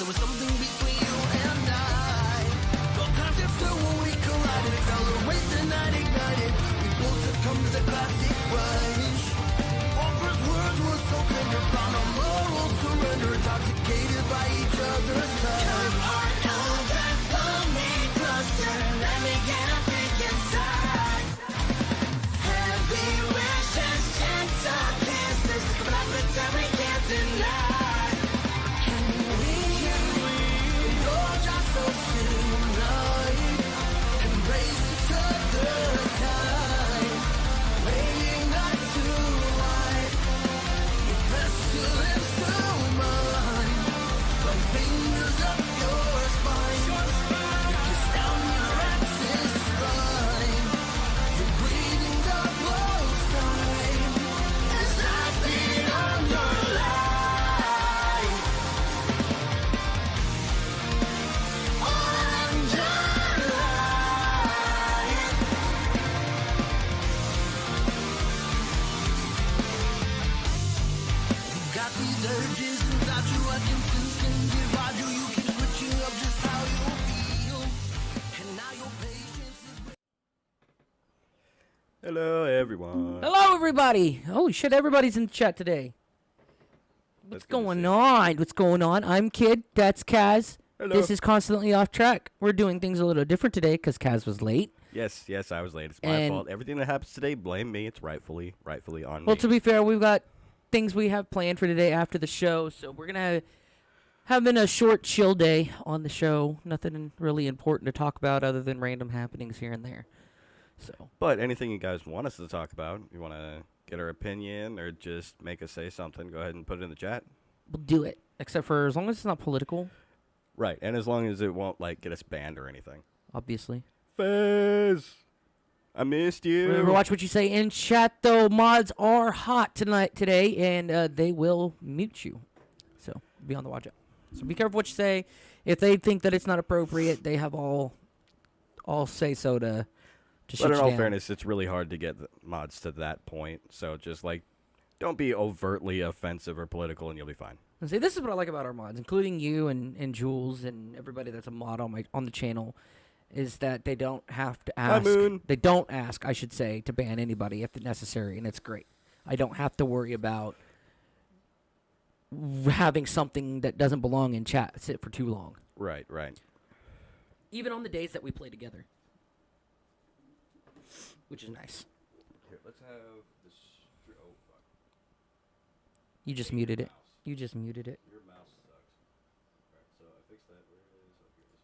there was something between you and I. But times it flew when we collided, accelerate the night ignited. We both succumbed to the classic rush. Awkward words were so tender, found our moral surrender, intoxicated by each other's touch. Come on over, pull me closer, let me get a peek inside. Heavy wishes, gentle kisses, prophets that we can't deny. Can we indulge ourselves tonight? Embrace each other time, waiting not too wide. You press your lips to mine, run fingers up your spine. You kiss down your axis line. You're breathing double time as I feed on your light. On your light. You got these urges inside you, I can sense can divide you. You keep switching up just how you feel, and now your patience is. Hello, everyone. Hello, everybody. Holy shit, everybody's in the chat today. What's That's good to going see. on? What's going on? I'm Kid. That's Kaz. Hello. This is Constantly Off-track. We're doing things a little different today because Kaz was late. Yes, I was late. It's my And- fault. Everything that happens today, blame me. It's rightfully on Well, me. to be fair, we've got things we have planned for today after the show, so we're going to having a short chill day on the show. Nothing really important to talk about other than random happenings here and there. So, But anything you guys want us to talk about, you want to get our opinion or just make us say something, go ahead and put it in the chat. we'll do it. Except for as long as it's not political, Right, and as long as it won't get us banned or anything. obviously. Fez, I missed you. Remember, watch what you say in chat, though. Mods are hot today, and they will mute you. So be on the watch out. So be careful what you say. If they think that it's not appropriate, they have all say so to shut But you in all down. fairness, it's really hard to get the mods to that point. So just don't be overtly offensive or political, and you'll be fine. And say this is what I like about our mods, including you and Jules and everybody that's a mod on the channel, is that they don't have to ask. Moon. They don't ask, I should say, to ban anybody if necessary, and it's great. I don't have to worry about having something that doesn't belong in chat sit for too long. Right. Even on the days that we play together. Which is nice. Here, let's have this. Oh, fuck. You just muted it. You just muted it. Your mouse sucks. Alright, so I fixed that. Where it is? Oh, here it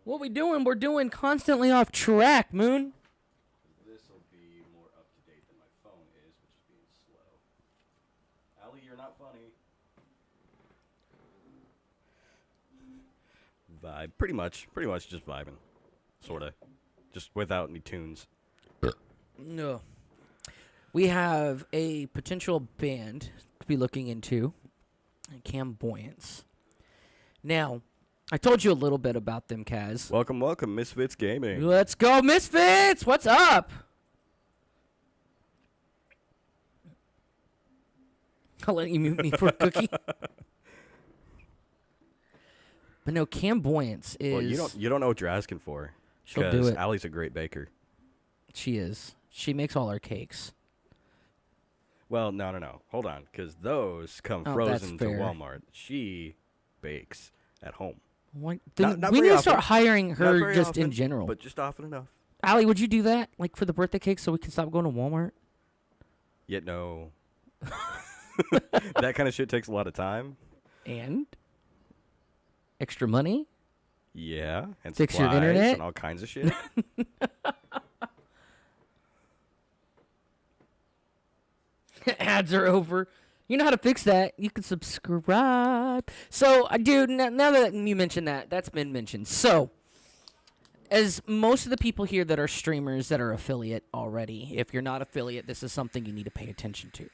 is. What we doing? We're doing Constantly Off-track, Moon. This will be more up to date than my phone is, which is being slow. Allie, you're not funny. Vibe. Pretty much just vibing. Sorta. Just without any tunes. No. We have a potential band to be looking into, Camboyance. Now, I told you a little bit about them, Kaz. Welcome, Misfits Gaming. Let's go, Misfits! What's up? I'll let you mute me for a cookie. But no, Camboyance is... Well, you don't know what you're asking for. She'll do 'cause it. Allie's a great baker. She is. She makes all our cakes. Well, no. Hold on, because those come Oh, frozen to that's fair. Walmart. She bakes at home. What? Not we very need to start often. hiring Not her very just in often, general. But just often enough. Allie, would you do that? Like for the birthday cake so we can stop going to Walmart? Yet no. That kind of shit takes a lot of time. And? Extra money? Yeah. And Fix your supplies internet? and all kinds of shit. Ads are over. You know how to fix that. You can subscribe. So, dude, now that you mention that, that's been mentioned. So, as most of the people here that are streamers that are affiliate already, if you're not affiliate, this is something you need to pay attention to.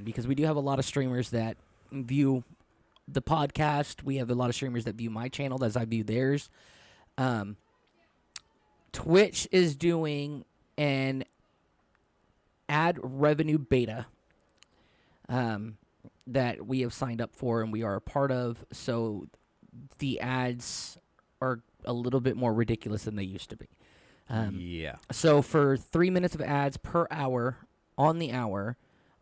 Because we do have a lot of streamers that view the podcast. We have a lot of streamers that view my channel as I view theirs. Twitch is doing an ad revenue beta. that we have signed up for and we are a part of, so the ads are a little bit more ridiculous than they used to be. Yeah. So for 3 minutes of ads per hour on the hour,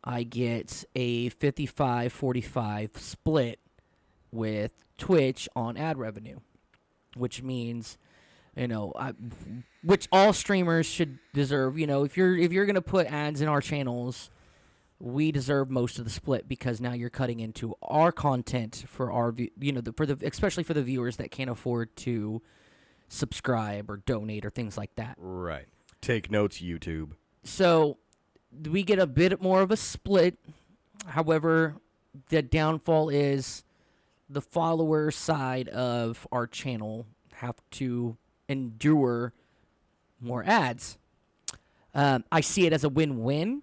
I get a 55-45 split with Twitch on ad revenue, which means, which all streamers should deserve. If you're gonna put ads in our channels, we deserve most of the split because now you're cutting into our content for our especially for the viewers that can't afford to subscribe or donate or things like that. Right. Take notes, YouTube. So we get a bit more of a split. However, the downfall is the follower side of our channel have to endure more ads. I see it as a win-win.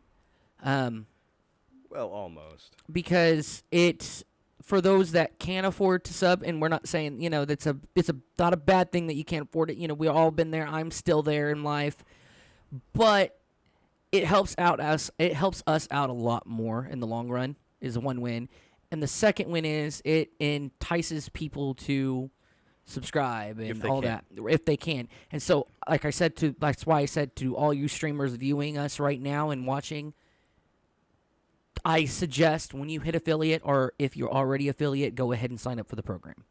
Well, almost. Because it's for those that can't afford to sub, and we're not saying it's not a bad thing that you can't afford it. We've all been there. I'm still there in life, but it helps us out a lot more in the long run. Is one win, and the second win is it entices people to subscribe and all that if they can. And so, that's why I said to all you streamers viewing us right now and watching, I suggest when you hit affiliate, or if you're already affiliate, go ahead and sign up for the program.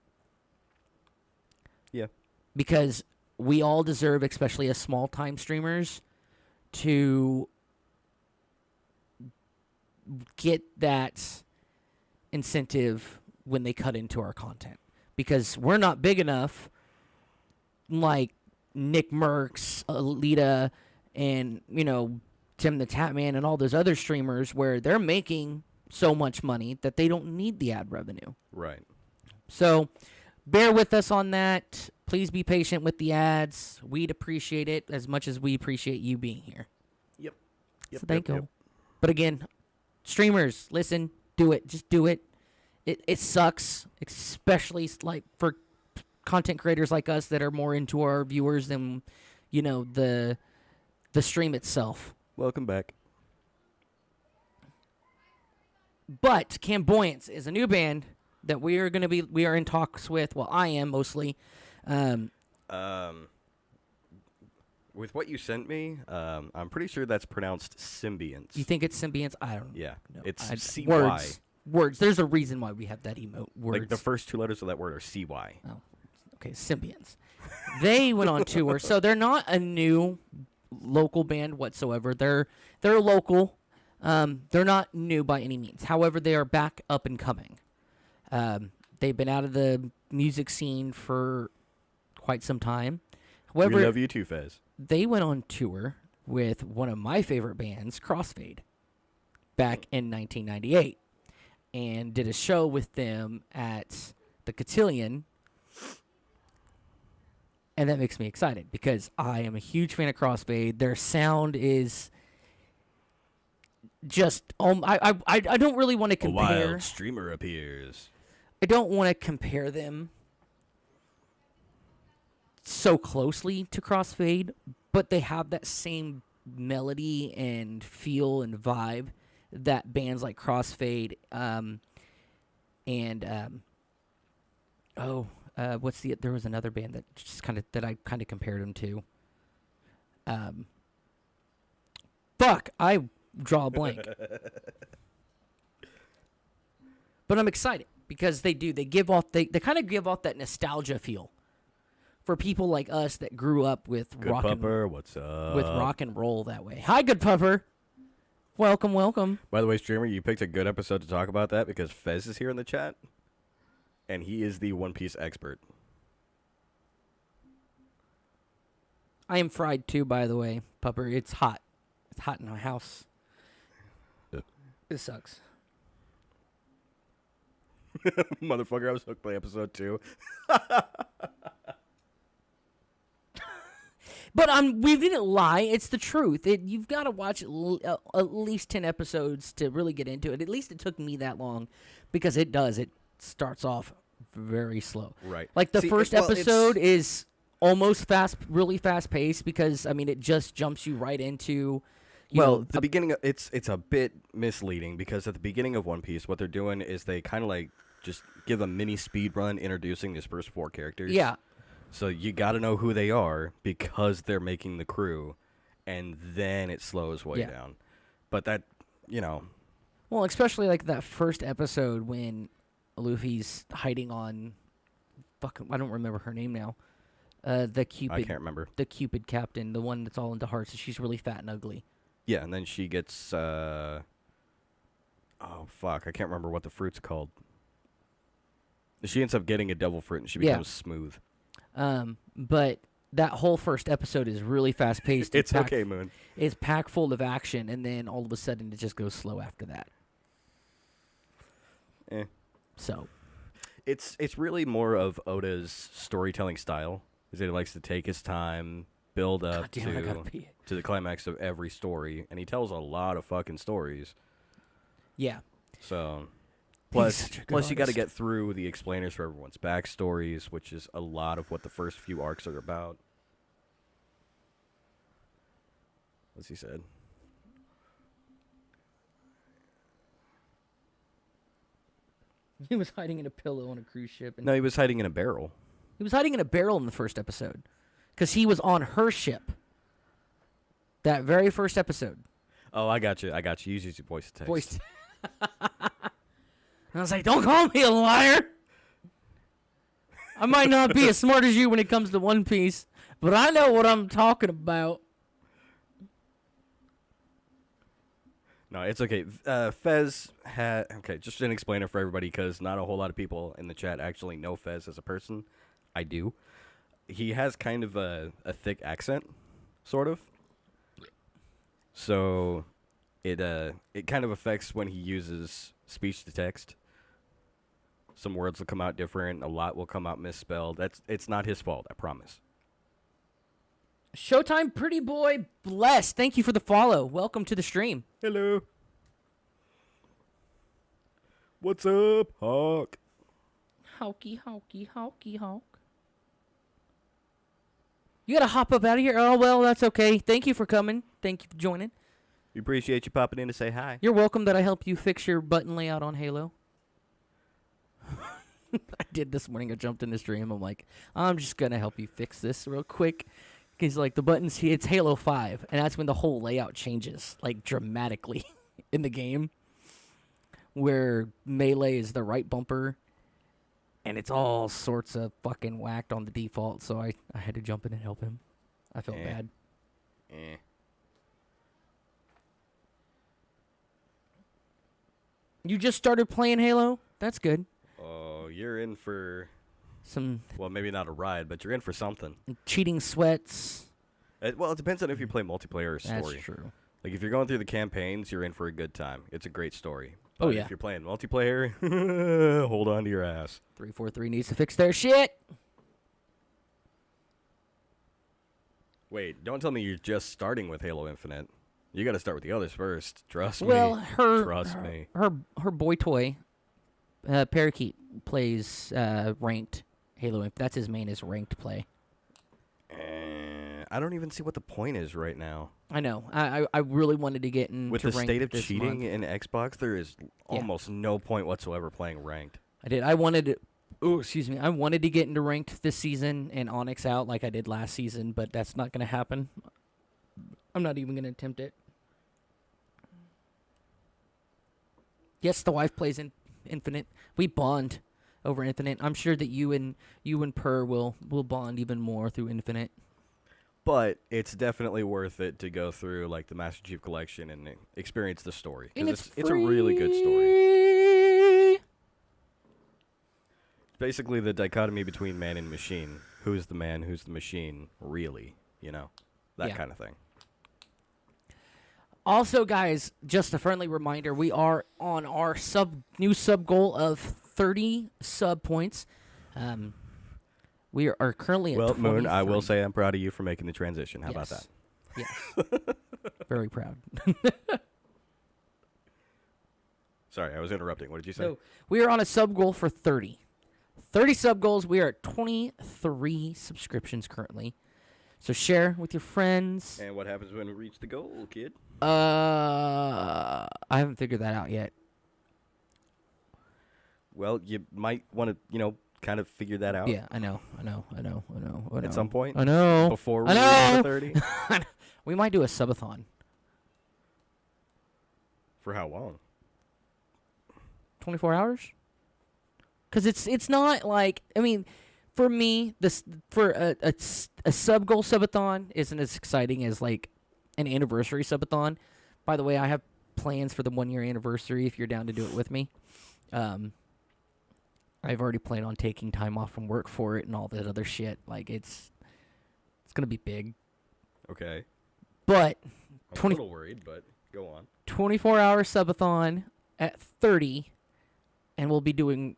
Yeah. Because we all deserve, especially as small-time streamers, to get that incentive when they cut into our content. Because we're not big enough, like Nick Merckx, Alita, and, Tim the Tatman and all those other streamers where they're making so much money that they don't need the ad revenue. Right. So bear with us on that. Please be patient with the ads. We'd appreciate it as much as we appreciate you being here. Yep. So thank you. But again, streamers, listen, do it. Just do it. It sucks, especially like for content creators like us that are more into our viewers than, the stream itself. Welcome back. But Camboyance is a new band that we are in talks with. Well, I am mostly. With what you sent me, I'm pretty sure that's pronounced symbionts. You think it's symbionts? I don't know. Yeah. No, It's CY. Words. There's a reason why we have that emote. Words. Like the first two letters of that word are CY. Oh, okay. Symbionts. They went on tour, so they're not a new local band whatsoever. They're local. They're not new by any means. However, they are back up and coming. They've been out of the music scene for quite some time. However, We love you too, Fez. they went on tour with one of my favorite bands, Crossfade, back in 1998, and did a show with them at the Cotillion. And that makes me excited because I am a huge fan of Crossfade. Their sound is just I don't really want to A compare. wild streamer appears. I don't want to compare them so closely to Crossfade, but they have that same melody and feel and vibe that bands like Crossfade there was another band that just I kind of compared them to. I draw a blank. But I'm excited because they kind of give off that nostalgia feel for people like us that grew up with Good rock Pupper, what's up? with rock and roll that way. Hi, Good Pupper. Welcome. By the way, streamer, you picked a good episode to talk about that because Fez is here in the chat, and he is the One Piece expert. I am fried too, by the way, Pupper. It's hot. It's hot in my house. It sucks. Motherfucker, I was hooked by episode 2. But we didn't lie. It's the truth. You've got to watch at least 10 episodes to really get into it. At least it took me that long because it does. It starts off very slow. Right. Like the first episode is almost really fast paced because, it just jumps you right into, Well, the beginning of, it's a bit misleading because at the beginning of One Piece, what they're doing is they kind of like just give a mini speed run introducing these first 4 characters. Yeah. So you got to know who they are because they're making the crew, and then it slows way down. But that, Well, especially like that first episode when Luffy's hiding on, fucking, I don't remember her name now. The Cupid. I can't remember. The Cupid captain, the one that's all into hearts. She's really fat and ugly. Yeah, and then she gets, oh fuck, I can't remember what the fruit's called. She ends up getting a devil fruit and she becomes smooth. But that whole first episode is really fast paced. It's okay, Moon. It's packed full of action, and then all of a sudden it just goes slow after that. So, it's really more of Oda's storytelling style. Is that he likes to take his time, build up to the climax of every story, and he tells a lot of fucking stories. Yeah. So, plus you got to get through the explainers for everyone's backstories, which is a lot of what the first few arcs are about. What's he said? He was hiding in a pillow on a cruise ship. No, he was hiding in a barrel. He was hiding in a barrel in the first episode. Because he was on her ship. That very first episode. Oh, I got you. Use your voice to text. I was like, don't call me a liar. I might not be as smart as you when it comes to One Piece, but I know what I'm talking about. No, it's okay. Fez had... Okay, just an explainer for everybody, because not a whole lot of people in the chat actually know Fez as a person. I do. He has kind of a thick accent, sort of. So, it kind of affects when he uses speech to text. Some words will come out different. A lot will come out misspelled. It's not his fault, I promise. Showtime Pretty Boy Bless. Thank you for the follow. Welcome to the stream. Hello. What's up, Hawk? Hawky, hawky, hawky, hawk. You gotta hop up out of here. Oh, well, that's okay. Thank you for coming. Thank you for joining. We appreciate you popping in to say hi. You're welcome that I help you fix your button layout on Halo. I did this morning. I jumped in the stream. I'm like, I'm just gonna help you fix this real quick. Because, like, the buttons, it's Halo 5, and that's when the whole layout changes, like, dramatically in the game. Where melee is the right bumper, and it's all sorts of fucking whacked on the default, so I had to jump in and help him. I felt bad. You just started playing Halo? That's good. Oh, you're in for... Some... Well, maybe not a ride, but you're in for something. Cheating sweats. Well, it depends on if you play multiplayer or story. That's true. Like, if you're going through the campaigns, you're in for a good time. It's a great story. But Oh, yeah. if you're playing multiplayer, hold on to your ass. 343 needs to fix their shit. Wait, don't tell me you're just starting with Halo Infinite. You got to start with the others first. Trust Well, me. her me. her boy toy, Parakeet, plays ranked Halo Infinite. That's his main is ranked play. I don't even see what the point is right now. I know. I really wanted to get into With the ranked state of this cheating month. in Xbox, there is almost no point whatsoever playing ranked. I did. I wanted to. Oh, excuse me. I wanted to get into ranked this season and Onyx out like I did last season, but that's not going to happen. I'm not even going to attempt it. Yes, the wife plays in Infinite. We bond over Infinite. I'm sure that you and Per will bond even more through Infinite. But it's definitely worth it to go through like the Master Chief Collection and experience the story. And Because it's a really good story. It's basically the dichotomy between man and machine. Who's the man, who's the machine, really? You know, that kind of thing. Also, guys, just a friendly reminder, we are on our new sub goal of 30 sub points. We are currently at 23. Moon, I will say I'm proud of you for making the transition. How about that? Yes. Very proud. Sorry, I was interrupting. What did you say? So, we are on a sub goal for 30. 30 sub goals. We are at 23 subscriptions currently. So share with your friends. And what happens when we reach the goal, kid? I haven't figured that out yet. Well, you might want to, kind of figure that out. Yeah, I know. At some point. I know. Before we I reach know. the 30. We might do a subathon. For how long? 24 hours? Because it's not like, I mean, for me, for a sub goal subathon isn't as exciting as like an anniversary subathon. By the way, I have plans for the 1 year anniversary if you're down to do it with me. I've already planned on taking time off from work for it and all that other shit. Like it's gonna be big. Okay. But I'm a little worried, but go on. 24-hour subathon at 30, and we'll be doing.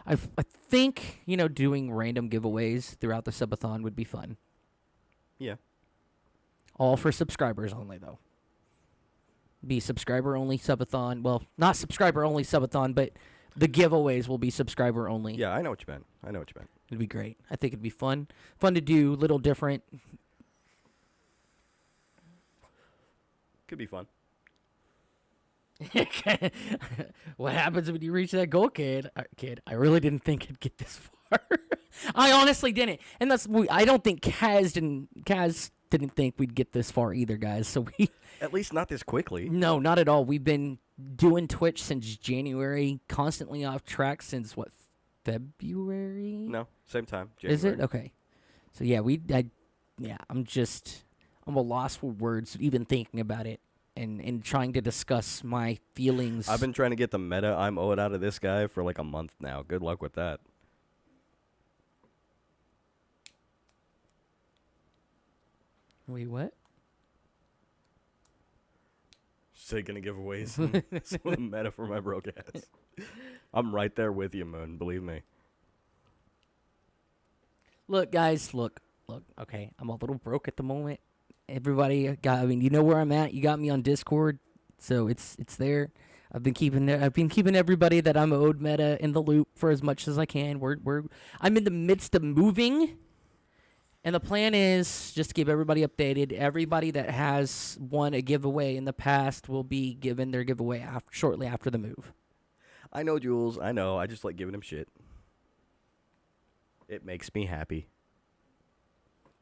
I think doing random giveaways throughout the subathon would be fun. Yeah. All for subscribers only, though. Be subscriber only subathon. Well, not subscriber only subathon, but the giveaways will be subscriber only. Yeah, I know what you meant. It'd be great. I think it'd be fun. Fun to do, little different. Could be fun. What happens when you reach that goal, kid? Kid, I really didn't think it'd get this far. I honestly didn't, and I don't think Kaz didn't think we'd get this far either, guys. So we, at least not this quickly. No, not at all. We've been doing Twitch since January, constantly off track since what, February? No, same time. January. Is it? Okay. So yeah, I'm a loss for words even thinking about it. And trying to discuss my feelings. I've been trying to get the meta I'm owed out of this guy for like a month now. Good luck with that. Wait, what? Say gonna give away some of the meta for my broke ass. I'm right there with you, Moon. Believe me. Look, guys, look. Okay, I'm a little broke at the moment. Everybody you know where I'm at. You got me on Discord, so it's there. I've been keeping everybody that I'm owed meta in the loop for as much as I can. I'm in the midst of moving, and the plan is just to keep everybody updated. Everybody that has won a giveaway in the past will be given their giveaway shortly after the move. I know, Jules. I know. I just like giving him shit. It makes me happy.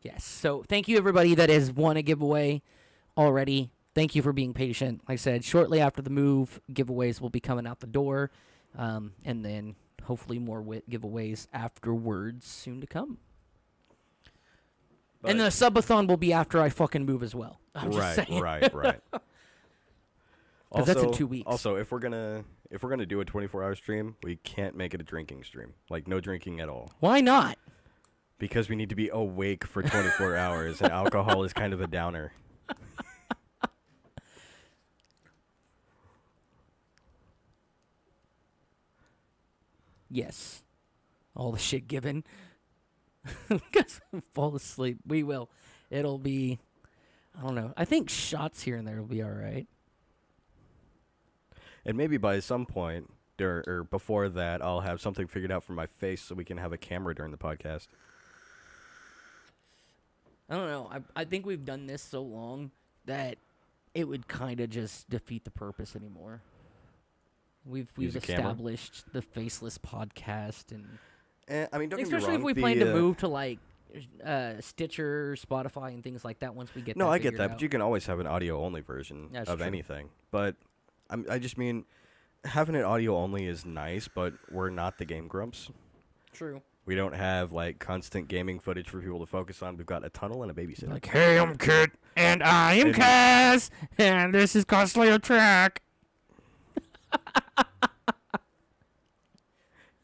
Yes. So thank you, everybody that has won a giveaway already. Thank you for being patient. Like I said, shortly after the move, giveaways will be coming out the door. And then hopefully more giveaways afterwards soon to come. But and the subathon will be after I fucking move as well. I'm just saying. Right. Because that's in 2 weeks. Also, if we're gonna do a 24-hour stream, we can't make it a drinking stream. Like no drinking at all. Why not? Because we need to be awake for 24 hours, and alcohol is kind of a downer. Yes. All the shit given. Fall asleep. We will. It'll be, I don't know. I think shots here and there will be all right. And maybe by some point, or before that, I'll have something figured out for my face so we can have a camera during the podcast. I don't know. I think we've done this so long that it would kind of just defeat the purpose anymore. We've Use a camera? established the faceless podcast, and I mean, don't get me especially wrong. if we plan to move to like Stitcher, Spotify, and things like that. Once we get No, I get figured that, out. but you can always have an audio only version That's of true. anything. But I just mean having it audio only is nice, but we're not the Game Grumps. True. We don't have like constant gaming footage for people to focus on. We've got a tunnel and a babysitter. Like, hey, I'm Kit, and I am Kaz, and this is Konstantly Off-traK.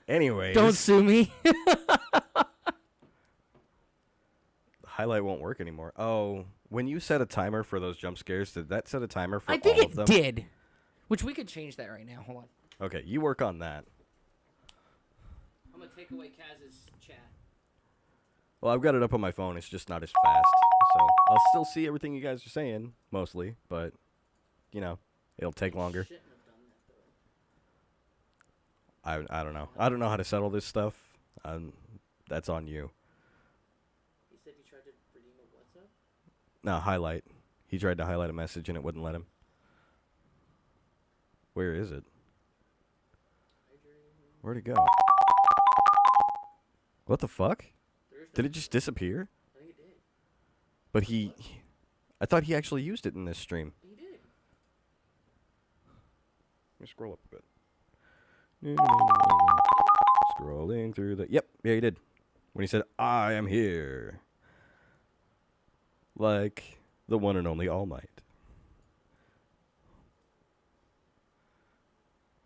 Anyways, Don't sue me. highlight won't work anymore. Oh, when you set a timer for those jump scares, did that set a timer for I think all of them? it did. Which we could change that right now. Hold on. Okay, you work on that. I'm gonna take away Kaz's chat. Well, I've got it up on my phone. It's just not as fast. So I'll still see everything you guys are saying, mostly. But, it'll take longer. I don't know. I don't know how to settle this stuff. That's on you. He said he tried to redeem a what No, highlight. He tried to highlight a message and it wouldn't let him. Where is it? Where'd it go? What the fuck? Did it just disappear? I think it did. But I thought he actually used it in this stream. He did. Let me scroll up a bit. Scrolling through the... Yep, yeah, he did. When he said, I am here. Like the one and only All Might.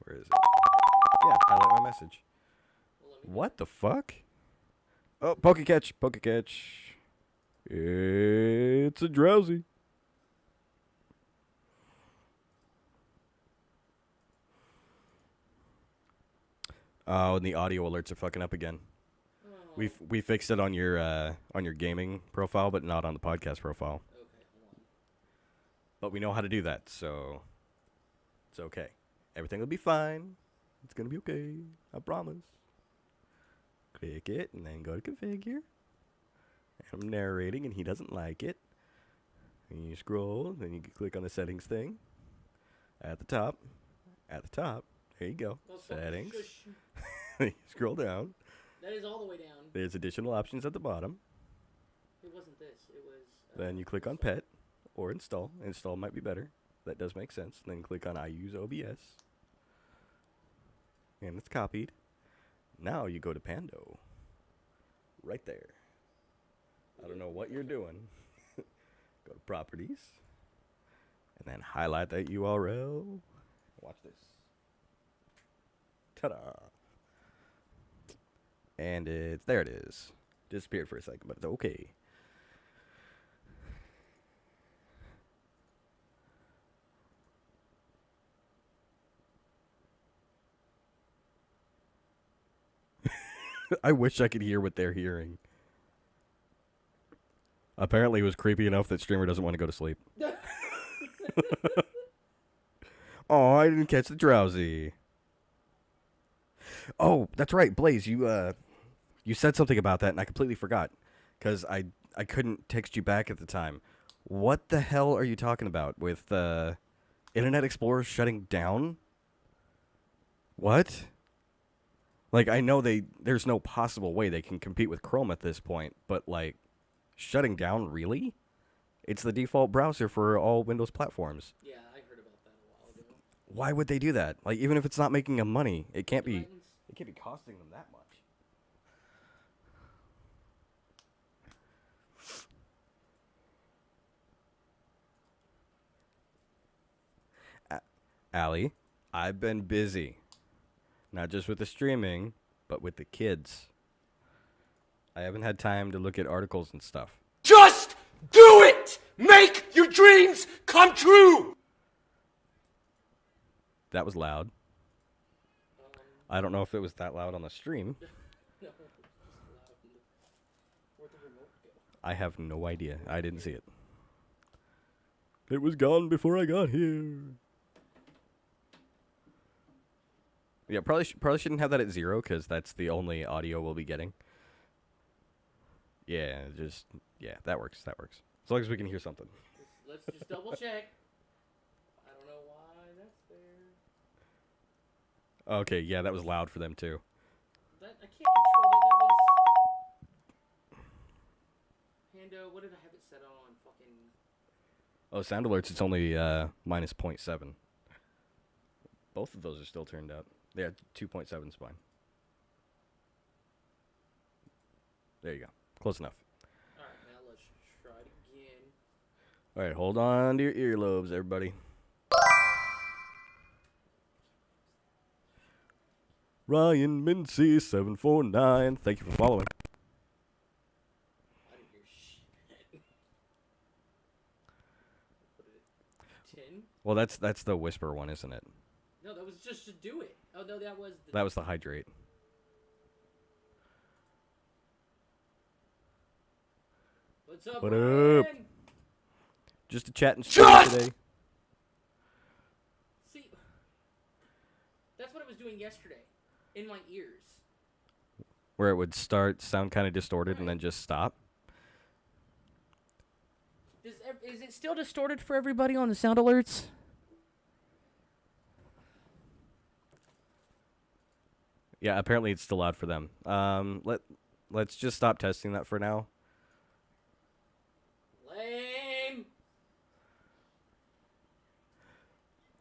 Where is it? Yeah, highlight my message. What the fuck? Oh, poke catch, poke catch. It's a drowsy. Oh, and the audio alerts are fucking up again. Oh. We fixed it on your gaming profile, but not on the podcast profile. Okay, hold on. But we know how to do that, so it's okay. Everything will be fine. It's gonna be okay. I promise. Click it and then go to configure. I'm narrating and he doesn't like it. And you scroll, then you can click on the settings thing. At the top. At the top. There you go. Oh, Settings. shush. You scroll down. That is all the way down. There's additional options at the bottom. It wasn't this. It was... Then you click on pet or install. Install might be better. That does make sense. Then click on I use OBS. And it's copied. Now you go to Pando. Right there. I don't know what you're doing. Go to properties. And then highlight that URL. Watch this. Ta-da. And there it is. Disappeared for a second, but it's okay. I wish I could hear what they're hearing. Apparently it was creepy enough that streamer doesn't want to go to sleep. Oh, I didn't catch the drowsy. Oh, that's right, Blaze. You said something about that, and I completely forgot. Because I couldn't text you back at the time. What the hell are you talking about with Internet Explorer shutting down? What? Like, I know there's no possible way they can compete with Chrome at this point, but, like, shutting down, really? It's the default browser for all Windows platforms. Yeah, I heard about that a while ago. Why would they do that? Like, even if it's not making them money, it can't be costing them that much. Allie, I've been busy. Not just with the streaming, but with the kids. I haven't had time to look at articles and stuff. Just do it! Make your dreams come true! That was loud. I don't know if it was that loud on the stream. No, it's just loud. Where'd the remote go? I have no idea. I didn't see it. It was gone before I got here. Yeah, probably shouldn't have that at 0 because that's the only audio we'll be getting. Yeah, that works. That works. As long as we can hear something. Let's just double check. I don't know why that's there. Okay, yeah, that was loud for them too. I can't control that. That was... Pando, what did I have it set on? Fucking... Oh, sound alerts, it's only minus 0.7. Both of those are still turned up. Yeah, 2.7 is fine. There you go. Close enough. Alright, now let's try it again. Alright, hold on to your earlobes, everybody. Ryan Mincy 749. Thank you for following. I didn't hear shit. Put it at 10? Well, that's the whisper one, isn't it? No, that was just to do it. Oh, no, that was the... That was the hydrate. What's up, What Ryan? up? Just a chat and stream today. See, that's what I was doing yesterday. In my ears. Where it would sound kind of distorted, and then just stop. Does Is it still distorted for everybody on the sound alerts? Yeah, apparently it's still loud for them. Let's just stop testing that for now. Lame.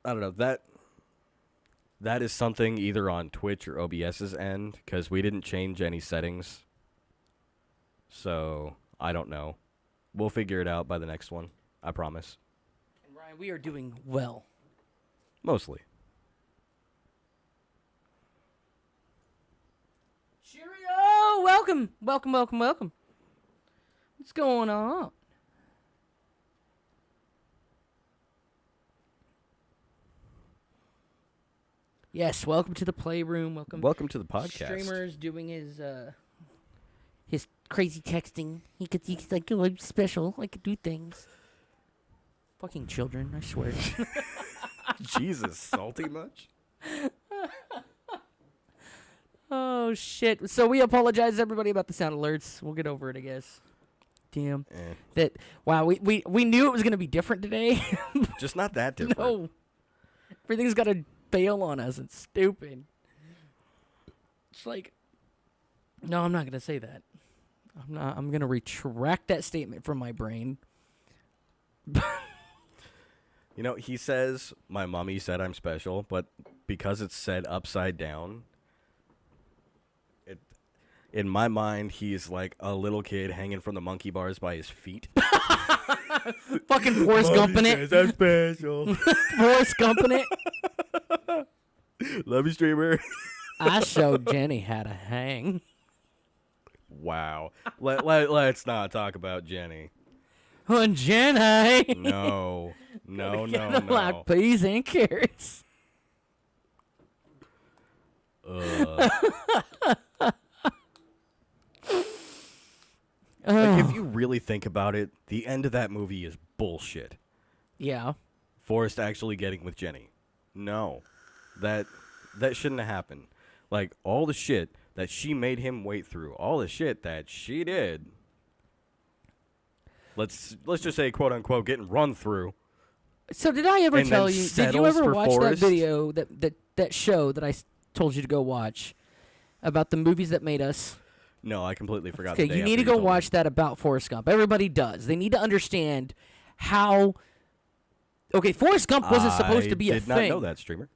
I don't know. That is something either on Twitch or OBS's end, because we didn't change any settings. So, I don't know. We'll figure it out by the next one. I promise. And Ryan, we are doing well. Mostly. Cheerio! Welcome. Welcome, welcome, welcome. What's going on? Yes, welcome to the playroom. Welcome to the podcast. Streamer's doing his crazy texting. He's like, oh, I'm special. I could do things. Fucking children, I swear. Jesus, salty much? Oh shit! So we apologize everybody about the sound alerts. We'll get over it, I guess. Damn. Wow, we knew it was gonna be different today. Just not that different. No. Everything's gotta bail on us. It's stupid. It's like, no, I'm not gonna say that. I'm gonna retract that statement from my brain. You know, he says, my mommy said I'm special, but because it's said upside down, in my mind, he's like a little kid hanging from the monkey bars by his feet. Fucking Forrest Gumping it. I'm special. Forrest Gumping it. Love you, streamer. I showed Jenny how to hang. Wow. Let's not talk about Jenny. Oh, Jenny. No. No. Like peas and carrots. Like, if you really think about it, the end of that movie is bullshit. Yeah. Forrest actually getting with Jenny. No. That shouldn't have happened. Like, all the shit that she made him wait through, all the shit that she did, let's just say, quote unquote, getting run through. So did I ever and tell then you? Did you settles ever for watch Forrest? that video, that show that I told you to go watch about the movies that made us? No, I completely forgot. Okay, the day you need after to go told me. watch that about Forrest Gump. Everybody does. They need to understand how. Okay, Forrest Gump wasn't supposed to be a thing. I did not know that, streamer.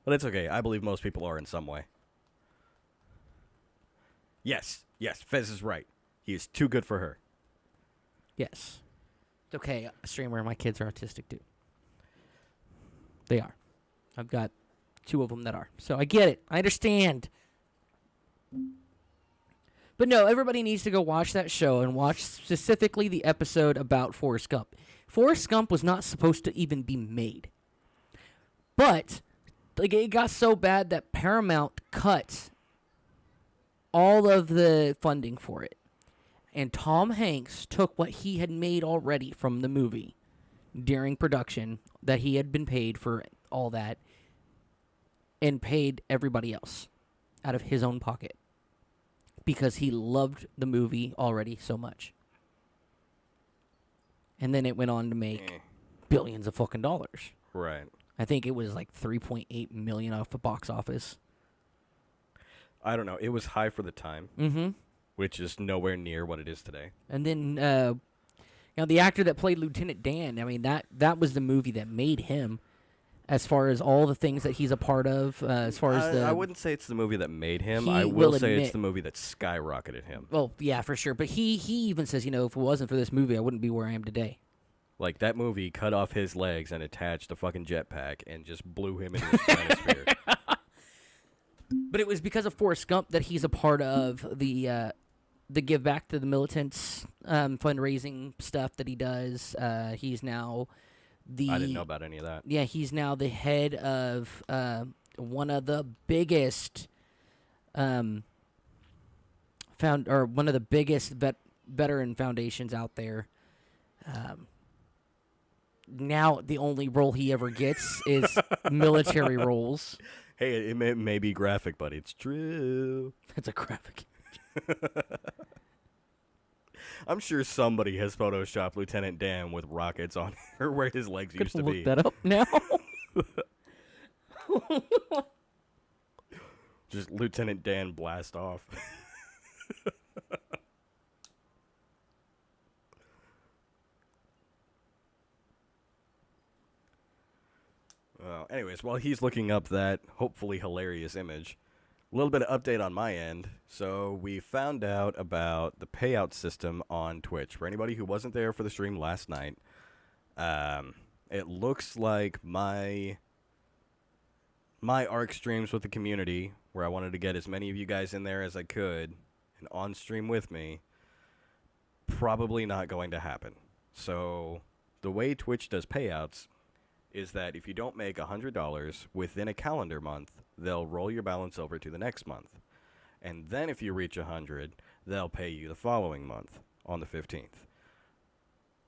But it's okay. I believe most people are in some way. Yes, Fez is right. He is too good for her. Yes. It's okay, streamer. My kids are autistic too. They are. I've got 2 of them that are. So I get it. I understand. But no, everybody needs to go watch that show and watch specifically the episode about Forrest Gump. Forrest Gump was not supposed to even be made. But like, it got so bad that Paramount cut all of the funding for it. And Tom Hanks took what he had made already from the movie during production, that he had been paid for all that, and paid everybody else out of his own pocket because he loved the movie already so much. And then it went on to make billions of fucking dollars. Right. I think it was like $3.8 million off the box office. I don't know. It was high for the time. Mm-hmm. Which is nowhere near what it is today. And then, the actor that played Lieutenant Dan, I mean, that was the movie that made him, as far as all the things that he's a part of, as far as I wouldn't say it's the movie that made him. He I will say admit- it's the movie that skyrocketed him. Well, yeah, for sure. But he even says, if it wasn't for this movie, I wouldn't be where I am today. Like, that movie cut off his legs and attached a fucking jetpack and just blew him into the stratosphere. But it was because of Forrest Gump that he's a part of the give back to the militants fundraising stuff that he does. He's now I didn't know about any of that. Yeah, he's now the head of one of the biggest one of the biggest veteran foundations out there. Now the only role he ever gets is military roles. Hey, it may be graphic, but it's true. It's a graphic. I'm sure somebody has photoshopped Lieutenant Dan with rockets on or where his legs Could used to look be. that up now. Just Lieutenant Dan blast off. Well, anyways, while he's looking up that hopefully hilarious image, a little bit of update on my end. So we found out about the payout system on Twitch. For anybody who wasn't there for the stream last night, it looks like my ARC streams with the community, where I wanted to get as many of you guys in there as I could and on stream with me, probably not going to happen. So the way Twitch does payouts is that if you don't make $100 within a calendar month, they'll roll your balance over to the next month. And then if you reach 100, they'll pay you the following month on the 15th.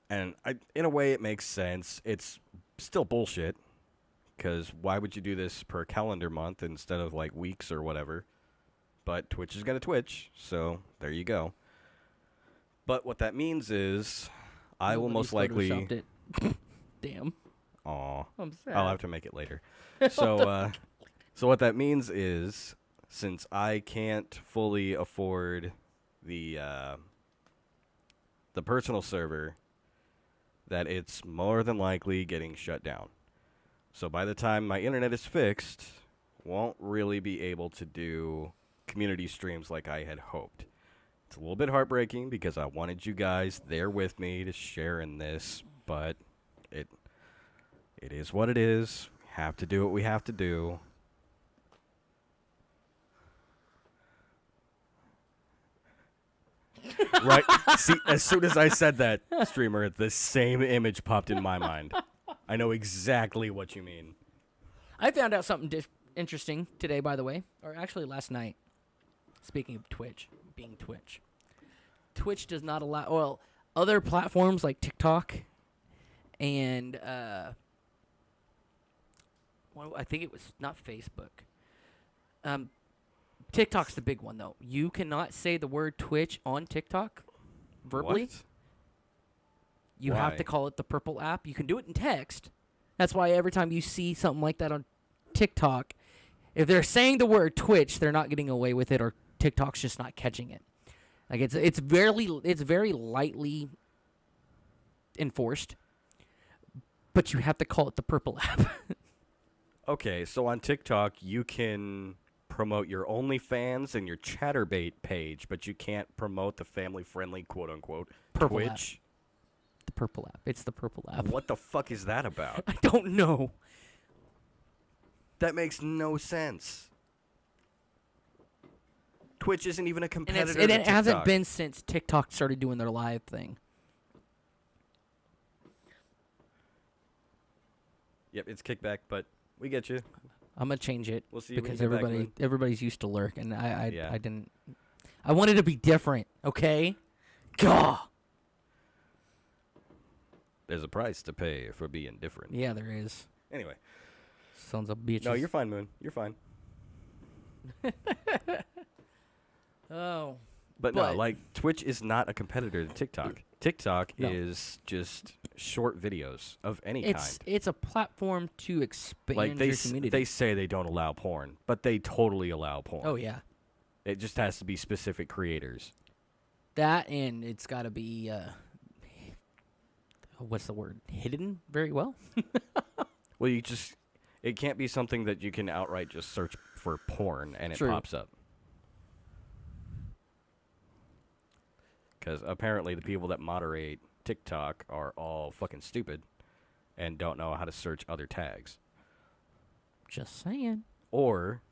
And in a way, it makes sense. It's still bullshit, because why would you do this per calendar month instead of like weeks or whatever? But Twitch is going to Twitch, so there you go. But what that means is I will most likely... Photoshopped it. Damn. Aw. I'm sad. I'll have to make it later. So what that means is, since I can't fully afford the personal server, that it's more than likely getting shut down. So by the time my internet is fixed, won't really be able to do community streams like I had hoped. It's a little bit heartbreaking because I wanted you guys there with me to share in this, but it is what it is. We have to do what we have to do. Right? See, as soon as I said that, streamer, the same image popped in my mind. I know exactly what you mean. I found out something interesting today, by the way, or actually last night. Speaking of Twitch, being Twitch. Twitch does not allow, well, other platforms like TikTok and, well, I think it was not Facebook. TikTok's the big one, though. You cannot say the word Twitch on TikTok verbally. What? You have Why? to call it the purple app. You can do it in text. That's why every time you see something like that on TikTok, if they're saying the word Twitch, they're not getting away with it, or TikTok's just not catching it. Like it's very lightly enforced, but you have to call it the purple app. Okay, so on TikTok, you can promote your OnlyFans and your Chatterbait page, but you can't promote the family-friendly, quote-unquote, Purple Twitch. The purple app. It's the purple app. What the fuck is that about? I don't know. That makes no sense. Twitch isn't even a And competitor to it TikTok. hasn't been since TikTok started doing their live thing. Yep, it's kickback, but we get you. I'm gonna change it We'll see you when because you get back, man. everybody's used to lurk, and Yeah. I didn't. I wanted to be different. Okay. Gah. There's a price to pay for being different. Yeah, there is. Anyway. Sons of bitches. No, you're fine, Moon. You're fine. Oh. But no, But- like, Twitch is not a competitor to TikTok. TikTok No. is just short videos of any It's kind. it's a platform to expand Like, your community. they say they don't allow porn, but they totally allow porn. Oh yeah, It just has to be specific creators. that, and it's got to be what's the word? Hidden very well. Well, it can't be something that you can outright just search for porn and it True. pops up. Because apparently the people that moderate TikTok are all fucking stupid and don't know how to search other tags. Just saying. Or,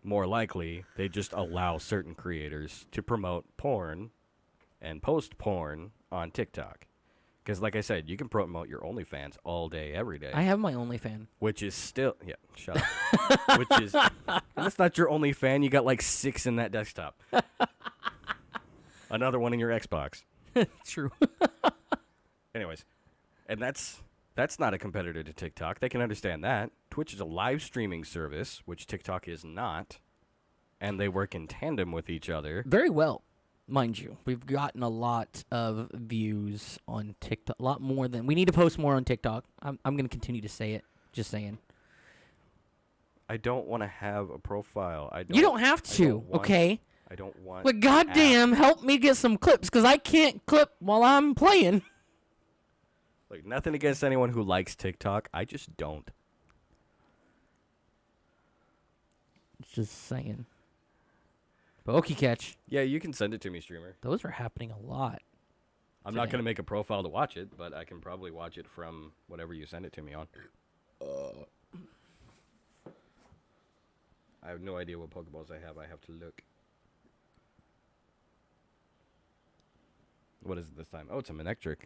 more likely, they just allow certain creators to promote porn and post porn on TikTok. Because, like I said, you can promote your OnlyFans all day, every day. I have my OnlyFans. Which is still... Yeah, shut up. Which is... That's not your OnlyFans. You got like 6 in that desktop. Another one in your Xbox. True. Anyways, and that's not a competitor to TikTok. They can understand that. Twitch is a live streaming service, which TikTok is not, and they work in tandem with each other. Very well. mind you, we've gotten a lot of views on TikTok. A lot more than we need to post more on TikTok. I'm gonna continue to say it. Just saying. I don't want to have a profile. You don't have to, okay? I don't want. But goddamn, help me get some clips, because I can't clip while I'm playing. Like, nothing against anyone who likes TikTok. I just don't. Just saying. Pokey catch. Yeah, you can send it to me, streamer. Those are happening a lot. I'm not going to make a profile to watch it, but I can probably watch it from whatever you send it to me on. I have no idea what Pokeballs I have. I have to look. What is it this time? Oh, it's a Manectric.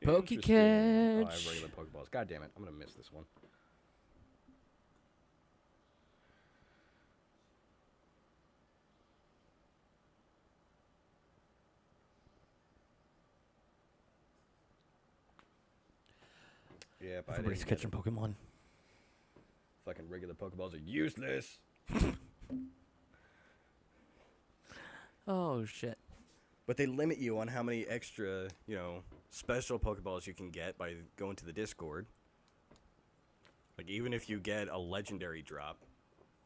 Pokey Interesting. Oh, I catch. have regular Pokeballs. God damn it. I'm going to miss this one. Yeah, but Everybody's catching Pokemon. Fucking regular Pokeballs are useless. Oh, shit. But they limit you on how many extra, special Pokeballs you can get by going to the Discord. Like, even if you get a legendary drop,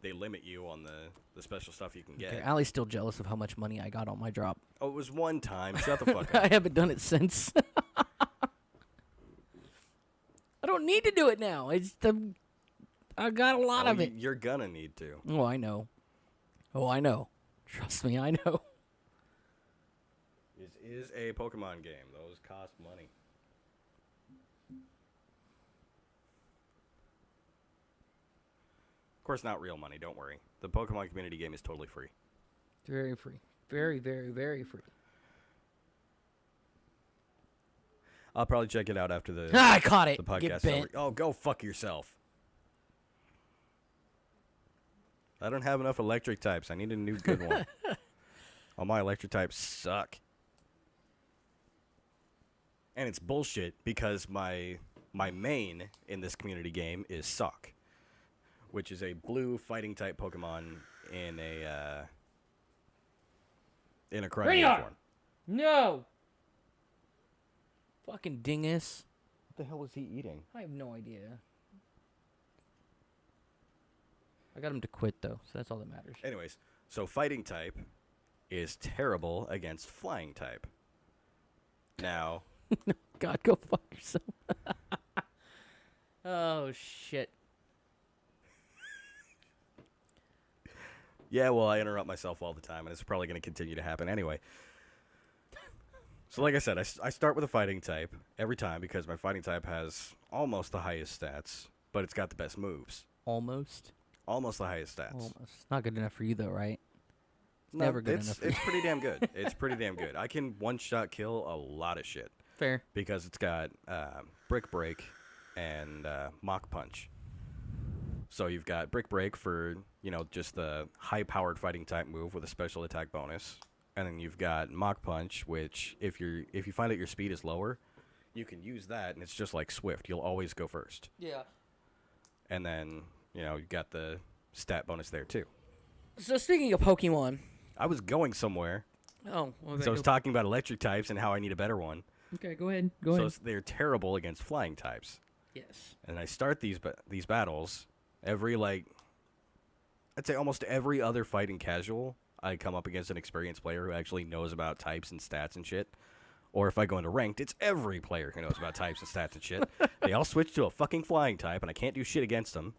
they limit you on the special stuff you can get. Okay, Allie's still jealous of how much money I got on my drop. Oh, it was one time. Shut the fuck I up. haven't done it since. I don't need to do it now. I got a lot of it. You're gonna need to. Oh, I know. Oh, I know. Trust me, I know. This is a Pokemon game. Those cost money. Of course, not real money. Don't worry. The Pokemon community game is totally free. Very free. Very, very, very free. I'll probably check it out after the I caught it. the podcast. Get bent. Oh, go fuck yourself. I don't have enough electric types. I need a new good one. All my electric types suck. And it's bullshit because my main in this community game is Sock, which is a blue fighting type Pokemon in a crime uniform. No. Fucking dingus. What the hell was he eating? I have no idea. I got him to quit, though, so that's all that matters. Anyways, so fighting type is terrible against flying type. Now, God, go fuck yourself. Oh, shit. yeah, well, I interrupt myself all the time, and it's probably going to continue to happen anyway. So like I said, I start with a fighting type every time because my fighting type has almost the highest stats, but it's got the best moves. Almost. Almost the highest stats. Almost. Not good enough for you, though, right? No, never good enough for It's pretty damn good. It's pretty damn good. I can one-shot kill a lot of shit. Fair. Because it's got Brick Break and Mach Punch. So you've got Brick Break for, just the high-powered fighting type move with a special attack bonus. And then you've got Mach Punch, which if you find out your speed is lower, you can use that, and it's just like Swift. You'll always go first. Yeah. And then, you've got the stat bonus there, too. So speaking of Pokemon. I was going somewhere. Oh. Well, So I was talking about electric types and how I need a better one. Okay, go ahead. Go ahead. They're terrible against flying types. Yes. And I start these battles every, I'd say almost every other fighting casual, I come up against an experienced player who actually knows about types and stats and shit. Or if I go into ranked, it's every player who knows about types and stats and shit. They all switch to a fucking flying type, and I can't do shit against them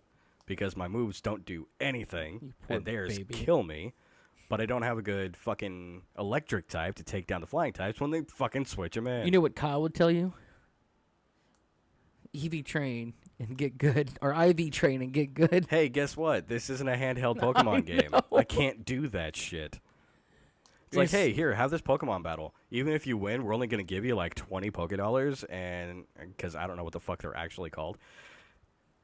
because my moves don't do anything, and theirs kill me. But I don't have a good fucking electric type to take down the flying types when they fucking switch them in. You know what Kyle would tell you? EV train and get good, or IV train and get good. Hey, guess what? This isn't a handheld Pokemon game. I can't do that shit. It's like, hey, here, have this Pokemon battle. Even if you win, we're only going to give you like 20 Pokédollars, and because I don't know what the fuck they're actually called.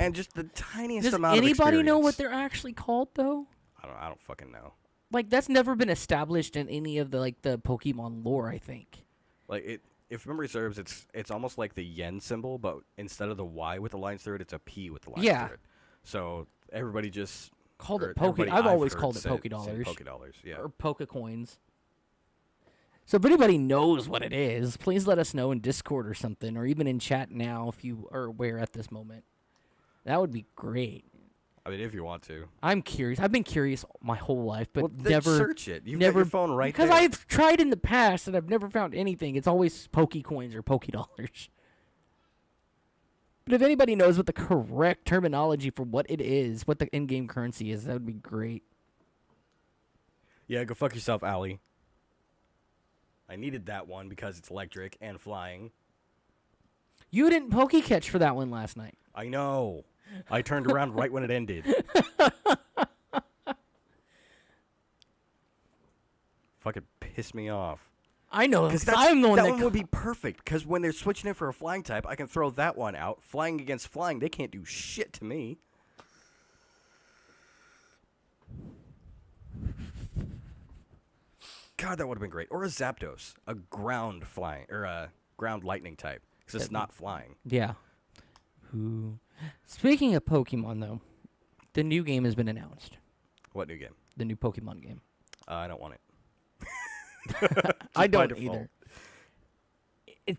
And just the tiniest amount of experience. Does anybody know what they're actually called, though? I don't fucking know. Like, that's never been established in any of the Pokemon lore, I think. Like, if memory serves, it's almost like the yen symbol, but instead of the Y with the lines through it, it's a P with the lines through it. So everybody just called it everybody I've always heard called it said Pokédollars. Pokédollars, yeah. Or Pokecoins. So if anybody knows what it is, please let us know in Discord or something, or even in chat now if you are aware at this moment. That would be great. I mean, if you want to. I'm curious. I've been curious my whole life, but Well, then never search it. You've never got your phone right because there. I've tried in the past and I've never found anything. It's always Pokecoins or Pokedollars. But if anybody knows what the correct terminology for what it is, what the in-game currency is, that would be great. Yeah, go fuck yourself, Allie. I needed that one because it's electric and flying. You didn't Pokecatch for that one last night. I know. I turned around right when it ended. Fucking piss me off. I know, Because because I'm the one that that one would be perfect. Because when they're switching it for a flying type, I can throw that one out. Flying against flying, they can't do shit to me. God, that would have been great. Or a Zapdos, a ground flying or a ground lightning type, because it's not flying. Yeah. Who? Speaking of Pokemon, though, the new game has been announced. What new game? The new Pokemon game. I don't want it. I by don't default. either.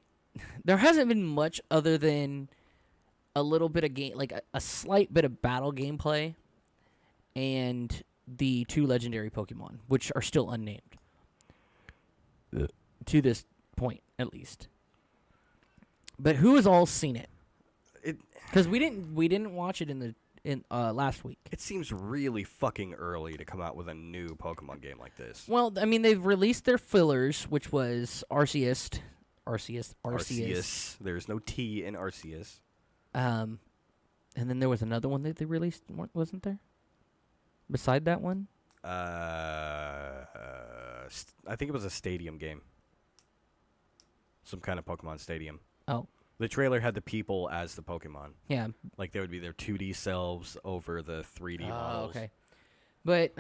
There hasn't been much other than a little bit of game, like a slight bit of battle gameplay, and the 2 legendary Pokemon, which are still unnamed. To this point, at least. But who has all seen it? Because we didn't watch it in last week. It seems really fucking early to come out with a new Pokemon game like this. Well, I mean, they've released their fillers, which was Arceus. Arceus. There's no T in Arceus. And then there was another one that they released, wasn't there? Beside that one? I think it was a stadium game. Some kind of Pokemon stadium. Oh, The trailer had the people as the Pokemon. yeah. Like, they would be their 2D selves over the 3D models. Okay. But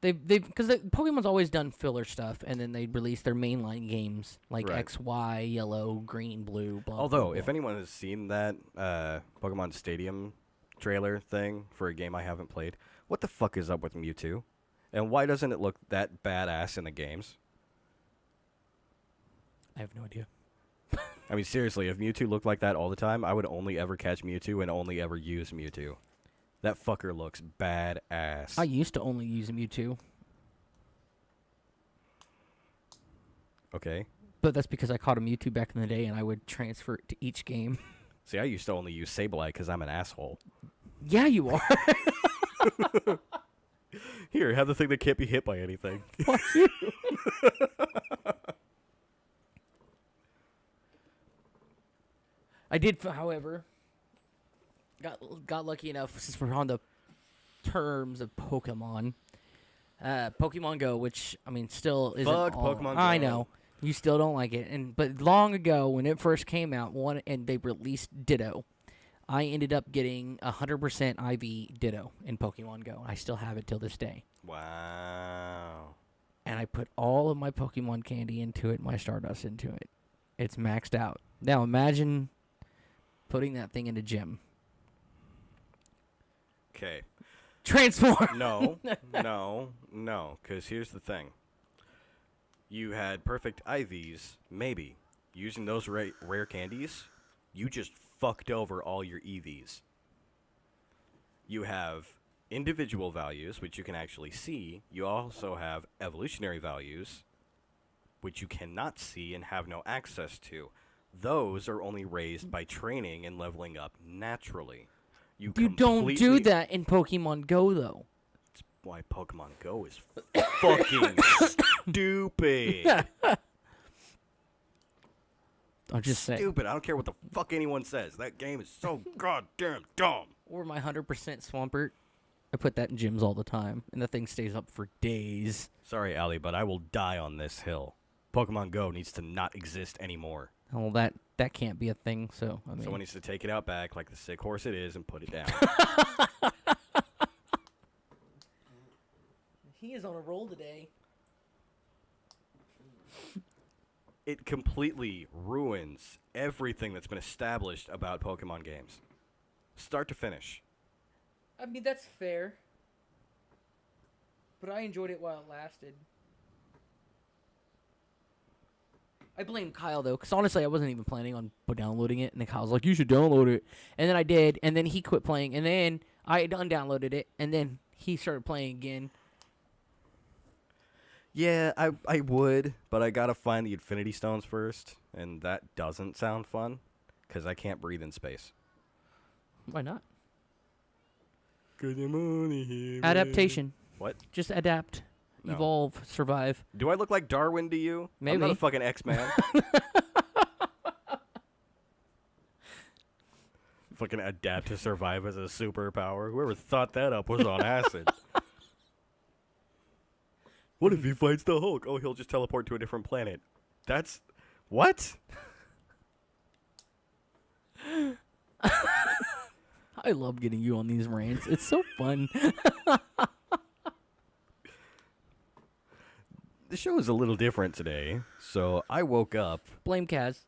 they've because Pokemon's always done filler stuff, and then they release their mainline games like Right. X, Y, yellow, green, blue. Blah, Although, blah, if blah. anyone has seen that Pokemon Stadium trailer thing for a game I haven't played, what the fuck is up with Mewtwo? And why doesn't it look that badass in the games? I have no idea. I mean, seriously, if Mewtwo looked like that all the time, I would only ever catch Mewtwo and only ever use Mewtwo. That fucker looks badass. I used to only use Mewtwo, Okay. but that's because I caught a Mewtwo back in the day, and I would transfer it to each game. See, I used to only use Sableye because I'm an asshole. Yeah, you are. Here, have the thing that can't be hit by anything. Fuck you. I did, however, got lucky enough, since we're on the terms of Pokemon. Pokemon Go, which, I mean, still isn't Fuck all- Pokemon I Go. know. You still don't like it. But long ago, when it first came out, and they released Ditto, I ended up getting 100% IV Ditto in Pokemon Go. I still have it till this day. Wow. And I put all of my Pokemon candy into it, my Stardust into it. It's maxed out. Now imagine putting that thing in a gym. Okay. Transform! No, no, because here's the thing. You had perfect IVs, maybe. Using those rare candies, you just fucked over all your EVs. You have individual values, which you can actually see. You also have evolutionary values, which you cannot see and have no access to. Those are only raised by training and leveling up naturally. You don't do completely- that in Pokemon Go, though. That's why Pokemon Go is fucking stupid. I'm just saying. Stupid. I don't care what the fuck anyone says. That game is so goddamn dumb. Or my 100% Swampert. I put that in gyms all the time, and the thing stays up for days. Sorry, Allie, but I will die on this hill. Pokemon Go needs to not exist anymore. Well, that can't be a thing, so, I mean... Someone needs to take it out back like the sick horse it is and put it down. He is on a roll today. It completely ruins everything that's been established about Pokemon games. Start to finish. I mean, that's fair. But I enjoyed it while it lasted. I blame Kyle though, because honestly, I wasn't even planning on downloading it, and then Kyle's like, "You should download it," and then I did, and then he quit playing, and then I undownloaded it, and then he started playing again. Yeah, I would, but I gotta find the Infinity Stones first, and that doesn't sound fun, because I can't breathe in space. Why not? 'Cause I'm only here. Adaptation. What? Just adapt, No. evolve, survive. Do I look like Darwin to you? I'm not Maybe. a fucking X-Man. Fucking adapt to survive as a superpower. Whoever thought that up was on acid. What if he fights the Hulk? Oh, he'll just teleport to a different planet. That's... What? I love getting you on these rants. It's so fun. The show is a little different today, so I woke up... Blame Kaz.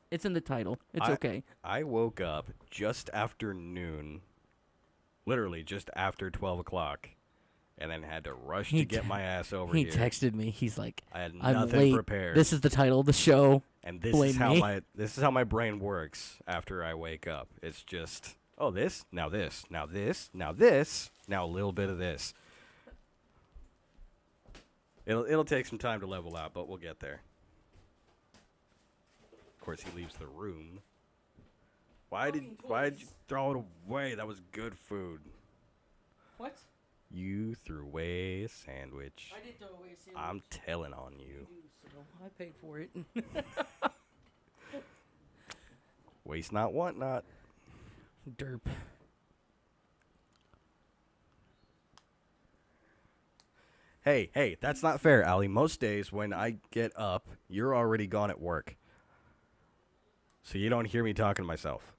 It's in the title. It's okay. I woke up just after noon, literally just after 12 o'clock, and then had to rush to get my ass over He here. texted me. He's like, I had "I'm nothing late. prepared. This is the title of the show." And this Blame is how me. this is how my brain works after I wake up. It's just, oh, this, now this, now this, now this, now a little bit of this. It'll take some time to level out, but we'll get there. Of course, he leaves the room. Why did you throw it away? That was good food. What? You threw away a sandwich. I did throw away a sandwich. I'm telling on you. So I paid for it. Waste not, want not. Derp. Hey, that's not fair, Allie. Most days when I get up, you're already gone at work. So you don't hear me talking to myself.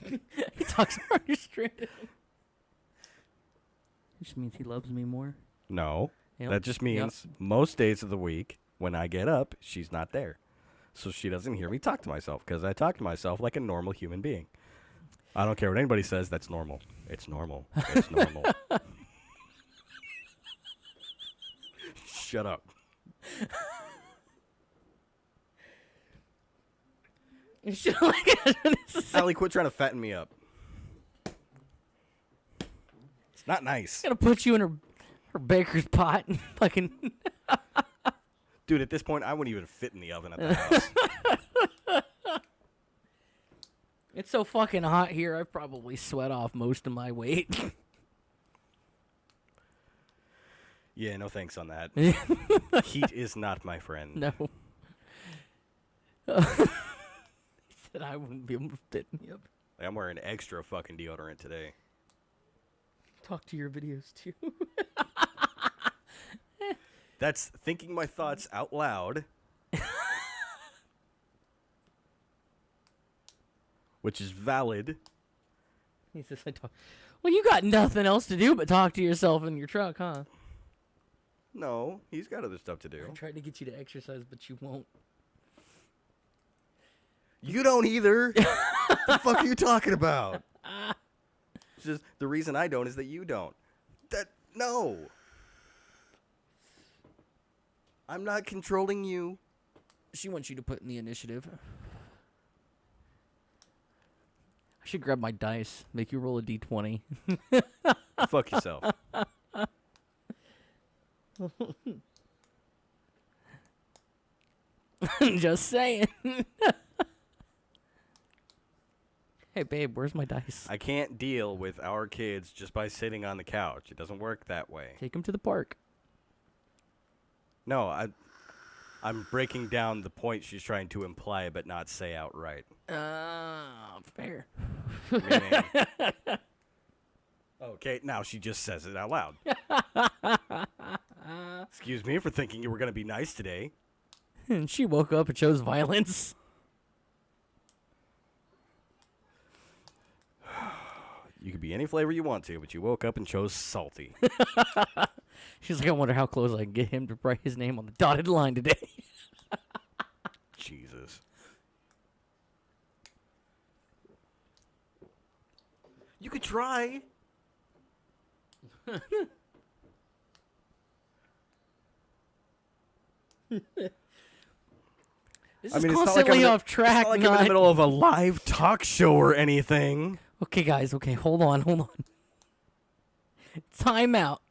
He talks more straight. It just means he loves me more. No, Yep. that just means most days of the week when I get up, she's not there. So she doesn't hear me talk to myself because I talk to myself like a normal human being. I don't care what anybody says, that's normal. It's normal. It's normal. Shut up. You should like Allie, quit trying to fatten me up. It's not nice. gonna put you in her baker's pot and fucking. Dude, at this point, I wouldn't even fit in the oven at the house. It's so fucking hot here. I probably sweat off most of my weight. Yeah, no thanks on that. Heat is not my friend. No. He said I wouldn't be able to fit me up. Like, I'm wearing extra fucking deodorant today. Talk to your videos too. That's thinking my thoughts out loud. Which is valid. He says I talk. Well, you got nothing else to do but talk to yourself in your truck, huh? No, he's got other stuff to do. I tried to get you to exercise, but you won't. You don't either. What the fuck are you talking about? It's just the reason I don't is that you don't. No. I'm not controlling you. She wants you to put in the initiative. I should grab my dice, make you roll a d20. Fuck yourself. Just saying. Hey, babe, where's my dice? I can't deal with our kids just by sitting on the couch. It doesn't work that way. Take them to the park. No, I'm breaking down the point she's trying to imply but not say outright. Fair. Meaning, okay, now she just says it out loud. Excuse me for thinking you were going to be nice today. And she woke up and chose violence. You could be any flavor you want to, but you woke up and chose salty. She's like, I wonder how close I can get him to write his name on the dotted line today. Jesus. You could try. This I is mean, it's constantly not like off track. It's not like I'm in the middle of a live talk show or anything. Okay, guys. Okay, hold on. Time out.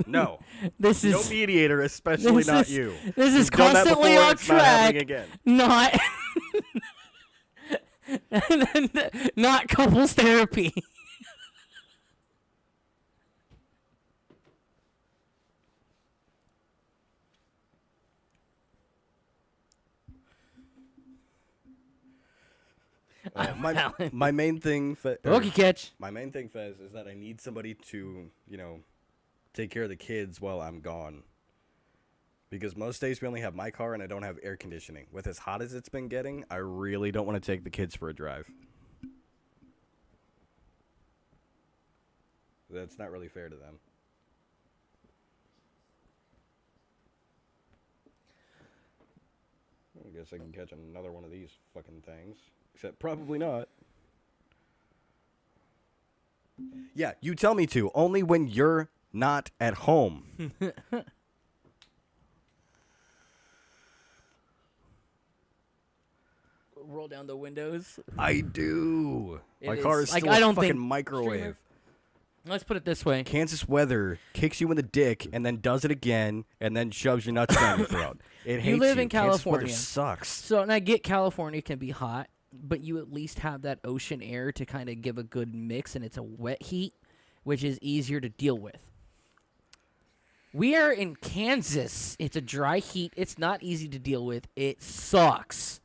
No. This No is mediator, especially not you. This is You've done that constantly before, off it's not happening track. again. Not couples therapy. My main thing, Okay, catch. My main thing, Fez, is that I need somebody to, take care of the kids while I'm gone. Because most days we only have my car and I don't have air conditioning. With as hot as it's been getting, I really don't want to take the kids for a drive. That's not really fair to them. I guess I can catch another one of these fucking things. Except probably not. Yeah, you tell me to. Only when you're not at home. Roll down the windows. I do. My It car is- is like, still I a don't fucking think- microwave. Let's put it this way. Kansas weather kicks you in the dick and then does it again and then shoves your nuts down your throat. It hates you. live in Kansas weather California. sucks. So, and I get California can be hot, but you at least have that ocean air to kind of give a good mix, and it's a wet heat, which is easier to deal with. We are in Kansas. It's a dry heat. It's not easy to deal with. It sucks.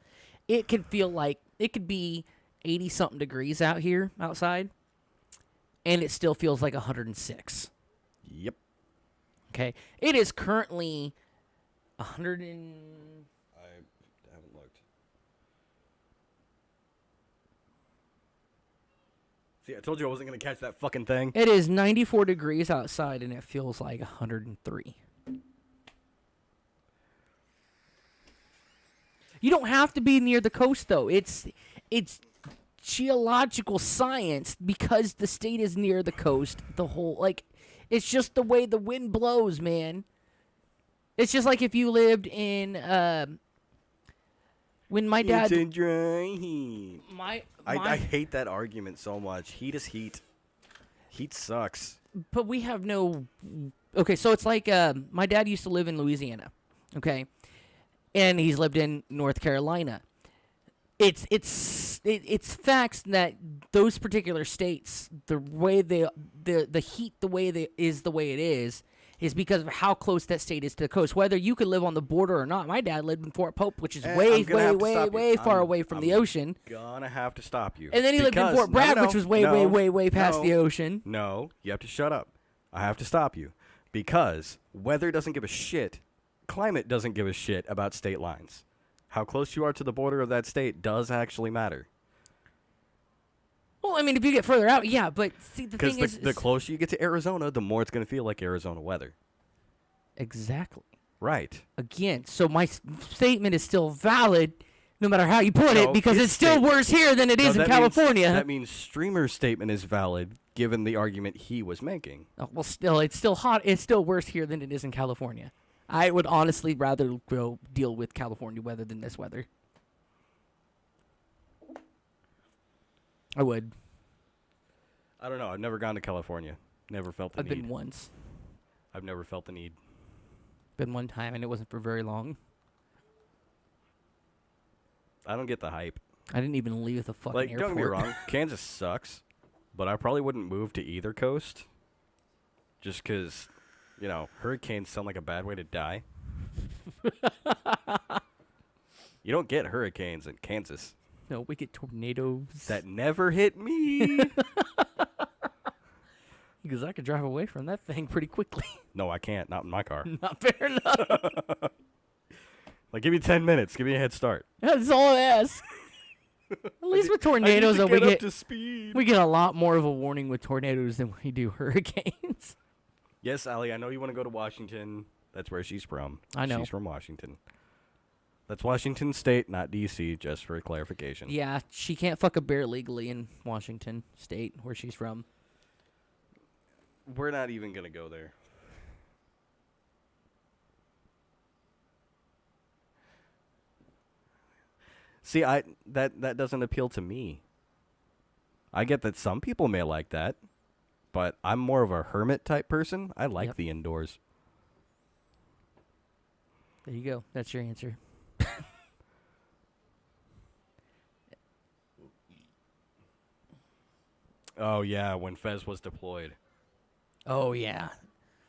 It can feel like it could be 80-something degrees out here outside, and it still feels like 106. Yep. Okay? It is currently 100 I haven't looked. See, I told you I wasn't going to catch that fucking thing. It is 94 degrees outside, and it feels like 103. You don't have to be near the coast, though. It's geological science because the state is near the coast. It's just the way the wind blows, man. It's just like if you lived in when my dad. It's a dry heat. I I hate that argument so much. Heat is heat. Heat sucks. But we have no. Okay, so it's like my dad used to live in Louisiana, okay, and he's lived in North Carolina. It's facts that those particular states, the way the heat the way it is because of how close that state is to the coast. Whether you could live on the border or not. My dad lived in Fort Pope, which is way far away from the ocean. Gonna have to stop you. And then he lived in Fort Bragg, which was way past the ocean. No, you have to shut up. I have to stop you. Because weather doesn't give a shit. Climate doesn't give a shit about state lines. How close you are to the border of that state does actually matter. Well, I mean, if you get further out, yeah, but see, the thing Because is... the closer you get to Arizona, the more it's going to feel like Arizona weather. Exactly. Right. Again, so my statement is still valid, no matter how you put No, it, because his it's still statement- worse here than it is in that California. That means Streamer's statement is valid, given the argument he was making. Oh, well, still, it's still hot. It's still worse here than it is in California. I would honestly rather go deal with California weather than this weather. I would. I don't know. I've never gone to California. Never felt the I've need. been once. I've never felt the need. Been one time, and it wasn't for very long. I don't get the hype. I didn't even leave the fucking Like, airport. don't get me wrong. Kansas sucks, but I probably wouldn't move to either coast. Just because, hurricanes sound like a bad way to die. You don't get hurricanes in Kansas. No, we get tornadoes. That never hit me. Because I could drive away from that thing pretty quickly. No, I can't. Not in my car. Not fair enough. Like, give me 10 minutes. Give me a head start. That's all I ask. At least with tornadoes, I need to we get up get to speed. we get a lot more of a warning with tornadoes than we do hurricanes. Yes, Allie, I know you want to go to Washington. That's where she's from. I know. She's from Washington. That's Washington State, not D.C., just for clarification. Yeah, she can't fuck a bear legally in Washington State, where she's from. We're not even going to go there. See, that doesn't appeal to me. I get that some people may like that, but I'm more of a hermit type person. I like Yep. the indoors. There you go. That's your answer. Oh yeah, when Fez was deployed. Oh yeah.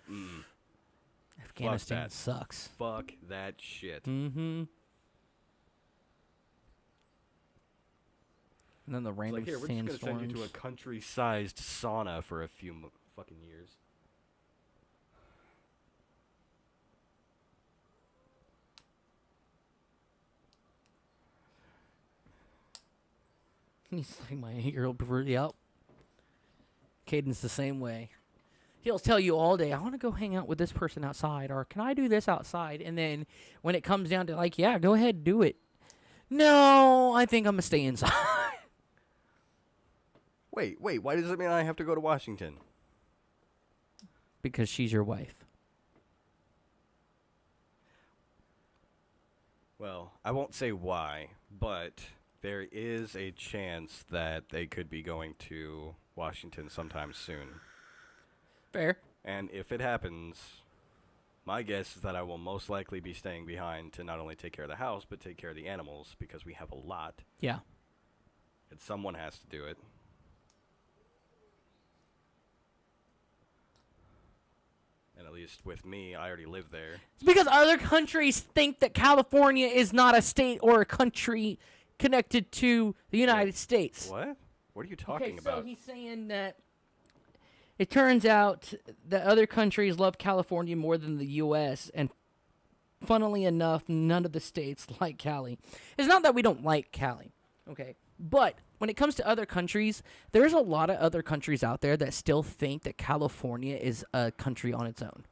Mm. Afghanistan that. sucks. Fuck that shit. Mm-hmm. And then the It's random like, here, we're just gonna send you sandstorms. to a country-sized sauna for a few fucking years. He's like my 8-year-old prefer. Yep. Caden's the same way. He'll tell you all day, I want to go hang out with this person outside, or can I do this outside? And then when it comes down to like, yeah, go ahead, do it. No, I think I'm going to stay inside. Wait, why does it mean I have to go to Washington? Because she's your wife. Well, I won't say why, but there is a chance that they could be going to Washington sometime soon. Fair. And if it happens, my guess is that I will most likely be staying behind to not only take care of the house, but take care of the animals, because we have a lot, Yeah. and someone has to do it. And at least with me, I already live there. It's because other countries think that California is not a state or a country connected to the United States. What? What are you talking Okay, about? so he's saying that it turns out that other countries love California more than the U.S., and funnily enough, none of the states like Cali. It's not that we don't like Cali, okay? But when it comes to other countries, there's a lot of other countries out there that still think that California is a country on its own.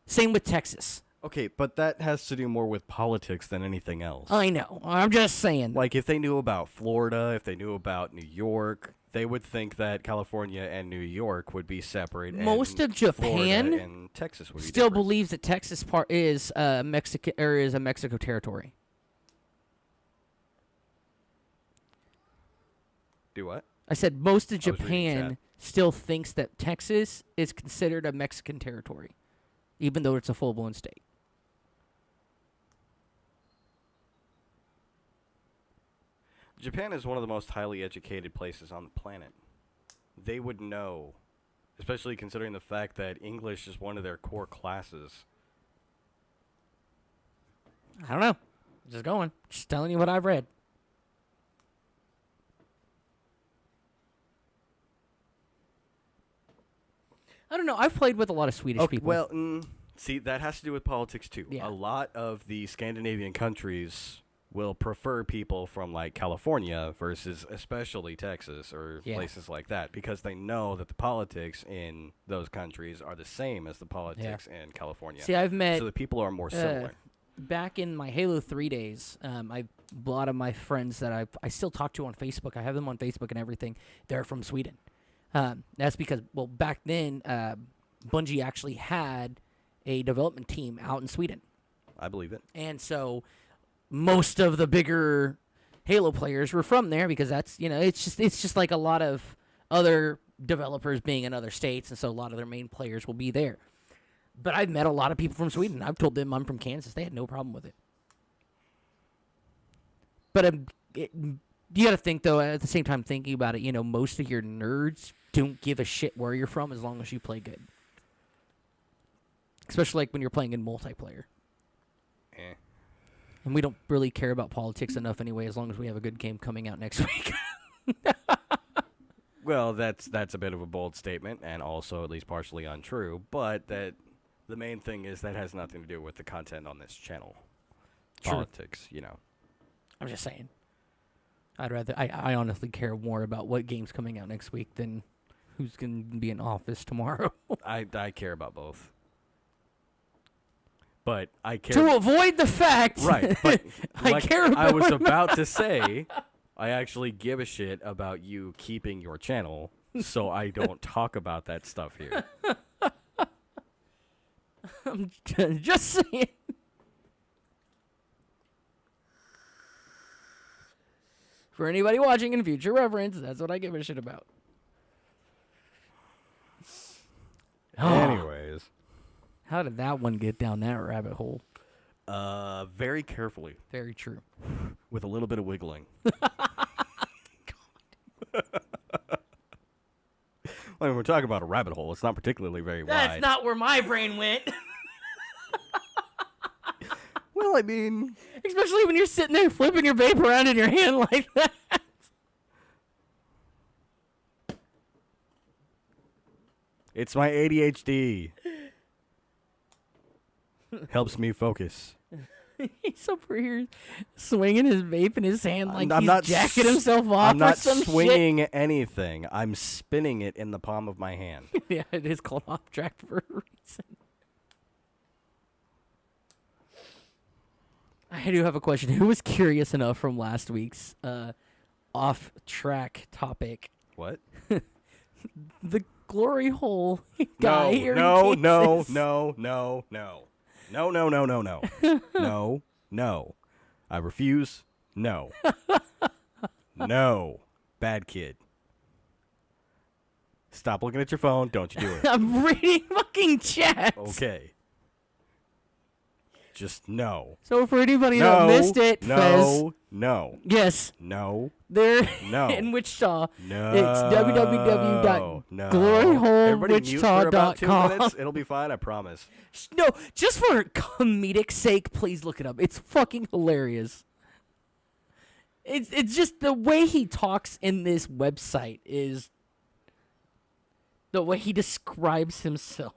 Same with Texas. Okay, but that has to do more with politics than anything else. I know. I'm just saying. Like, if they knew about Florida, if they knew about New York, they would think that California and New York would be separate. Most and of Japan Florida and Texas would be still different. believes that Texas part is Mexico or is a Mexico territory. Do what? I said most of I was reading Japan chat. still thinks that Texas is considered a Mexican territory, even though it's a full-blown state. Japan is one of the most highly educated places on the planet. They would know, especially considering the fact that English is one of their core classes. I don't know. Just going. Just telling you what I've read. I don't know. I've played with a lot of Swedish people. Well, see, that has to do with politics too. Yeah. A lot of the Scandinavian countries will prefer people from like California versus especially Texas or Yeah. places like that, because they know that the politics in those countries are the same as the politics in California. See, I've met so the people are more similar. back in my Halo 3 days, a lot of my friends that I still talk to on Facebook, I have them on Facebook and everything, they're from Sweden. That's because, well, back then, Bungie actually had a development team out in Sweden. I believe it. And so most of the bigger Halo players were from there because that's, it's just like a lot of other developers being in other states, and so a lot of their main players will be there. But I've met a lot of people from Sweden. I've told them I'm from Kansas. They had no problem with it. But you got to think, though, at the same time thinking about it, most of your nerds don't give a shit where you're from as long as you play good. Especially like when you're playing in multiplayer. Eh. And we don't really care about politics enough anyway, as long as we have a good game coming out next week. Well, that's a bit of a bold statement, and also at least partially untrue. But that the main thing is that has nothing to do with the content on this channel. True. Politics, I'm just saying. I honestly care more about what game's coming out next week than who's going to be in office tomorrow. I care about both. But I care To avoid the fact, right. But I care I was about- about to say, I actually give a shit about you keeping your channel, so I don't talk about that stuff here. I'm just saying. For anybody watching in future reference, that's what I give a shit about. Anyways. How did that one get down that rabbit hole? Very carefully. Very true. With a little bit of wiggling. When we're talking about a rabbit hole, it's not particularly very That's wide. not where my brain went. Well, I mean... Especially when you're sitting there flipping your vape around in your hand like that. It's my ADHD. Helps me focus. He's over here swinging his vape in his hand like I'm he's not jacking himself off I'm not or some swinging anything. I'm spinning it in the palm of my hand. shit. Yeah, it is called Off-traK for a reason. I do have a question. Who was curious enough from last week's Off-traK topic? What? The glory hole guy here. No. No. I refuse. No. No. Bad kid. Stop looking at your phone. Don't you do it. I'm reading fucking chat. Okay. Just no. So for anybody that missed it, Fez, No. yes, No. they're No. in Wichita. No. It's Everybody mute for about 2 www.gloryholewichita.com. minutes. It'll be fine, I promise. No, just for comedic sake, please look it up. It's fucking hilarious. It's just the way he talks in this website is the way he describes himself.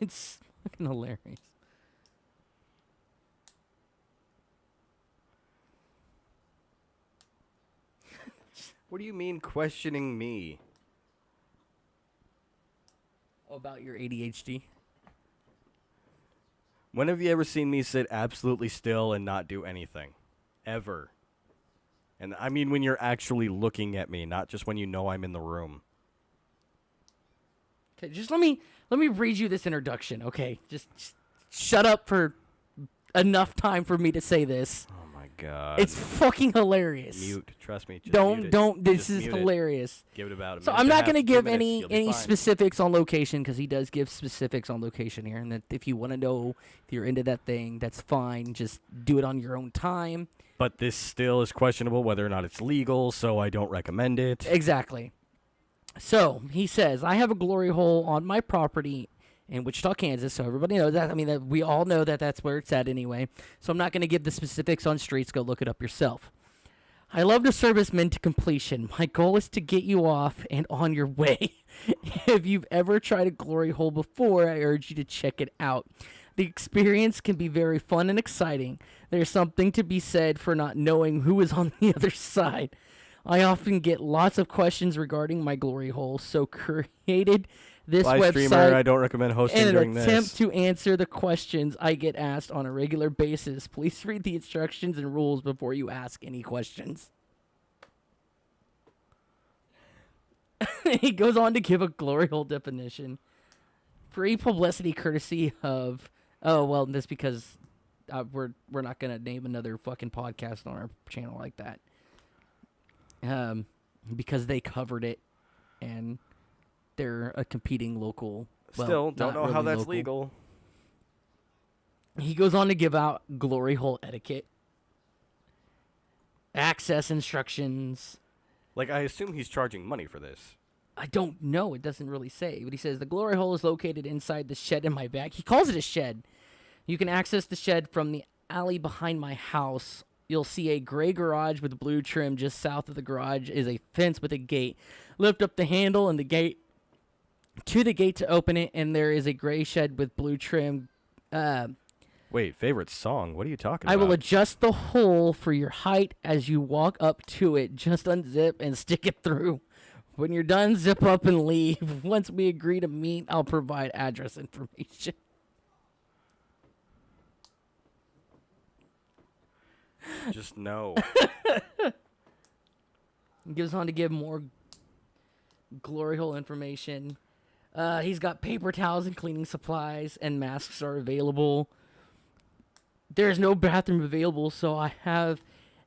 It's fucking hilarious. What do you mean questioning me? About your ADHD? When have you ever seen me sit absolutely still and not do anything? Ever. And I mean when you're actually looking at me, not just when you know I'm in the room. Okay, just let me read you this introduction, okay? Just shut up for enough time for me to say this. Oh my god. It's fucking hilarious. Mute. Trust me. Just mute Don't. it. This Just is mute it. hilarious. Give it about a So minute I'm and a not half, going to 2 give minutes, any you'll be any fine. specifics on location because he does give specifics on location here, and that if you want to know if you're into that thing, that's fine. Just do it on your own time. But this still is questionable whether or not it's legal, so I don't recommend it. Exactly. So he says, I have a glory hole on my property in Wichita, Kansas. So everybody knows that. I mean, we all know that that's where it's at anyway. So I'm not going to give the specifics on streets. Go look it up yourself. I love to service men to completion. My goal is to get you off and on your way. If you've ever tried a glory hole before, I urge you to check it out. The experience can be very fun and exciting. There's something to be said for not knowing who is on the other side. I often get lots of questions regarding my glory hole, so created this Live streamer, website I don't recommend hosting in during an attempt this. to answer the questions I get asked on a regular basis. Please read the instructions and rules before you ask any questions. He goes on to give a glory hole definition. Free publicity courtesy of... Oh, well, that's because we're not going to name another fucking podcast on our channel like that. Because they covered it, and they're a competing local. Well, Still, don't not know how really that's local. legal. He goes on to give out glory hole etiquette, access instructions. Like, I assume he's charging money for this. I don't know. It doesn't really say. But he says, the glory hole is located inside the shed in my back. He calls it a shed. You can access the shed from the alley behind my house. You'll see a gray garage with blue trim. Just south of the garage is a fence with a gate. Lift up the handle and the gate to open it, and there is a gray shed with blue trim. Wait, favorite song? What are you talking I about? will adjust the hole for your height as you walk up to it. Just unzip and stick it through. When you're done, zip up and leave. Once we agree to meet, I'll provide address information. Just no. He goes on to give more glory hole information. He's got paper towels and cleaning supplies, and masks are available. There's no bathroom available, so I have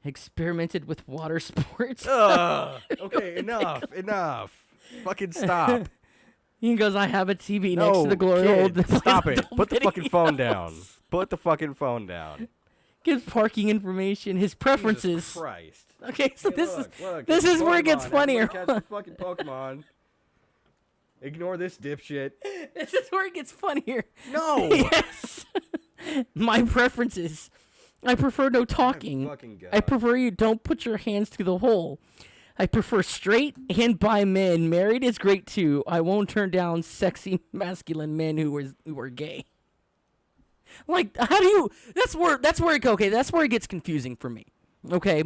experimented with water sports. Okay, enough. Fucking stop. He goes, I have a TV next to the glory hole. Kid, that plays stop it. adult Put the fucking phone down. videos. Put the fucking phone down. Gives parking information, his preferences. Jesus Christ. Okay, so Hey, look, this it's is where it gets Pokemon. funnier. Everybody catch the fucking Pokemon. Ignore this dipshit. This is where it gets funnier. No. Yes. My preferences. I prefer no talking. fucking God. I prefer you don't put your hands through the hole. I prefer straight and bi men. Married is great too. I won't turn down sexy masculine men who are gay. Like, how do you? That's where it okay. That's where it gets confusing for me. Okay,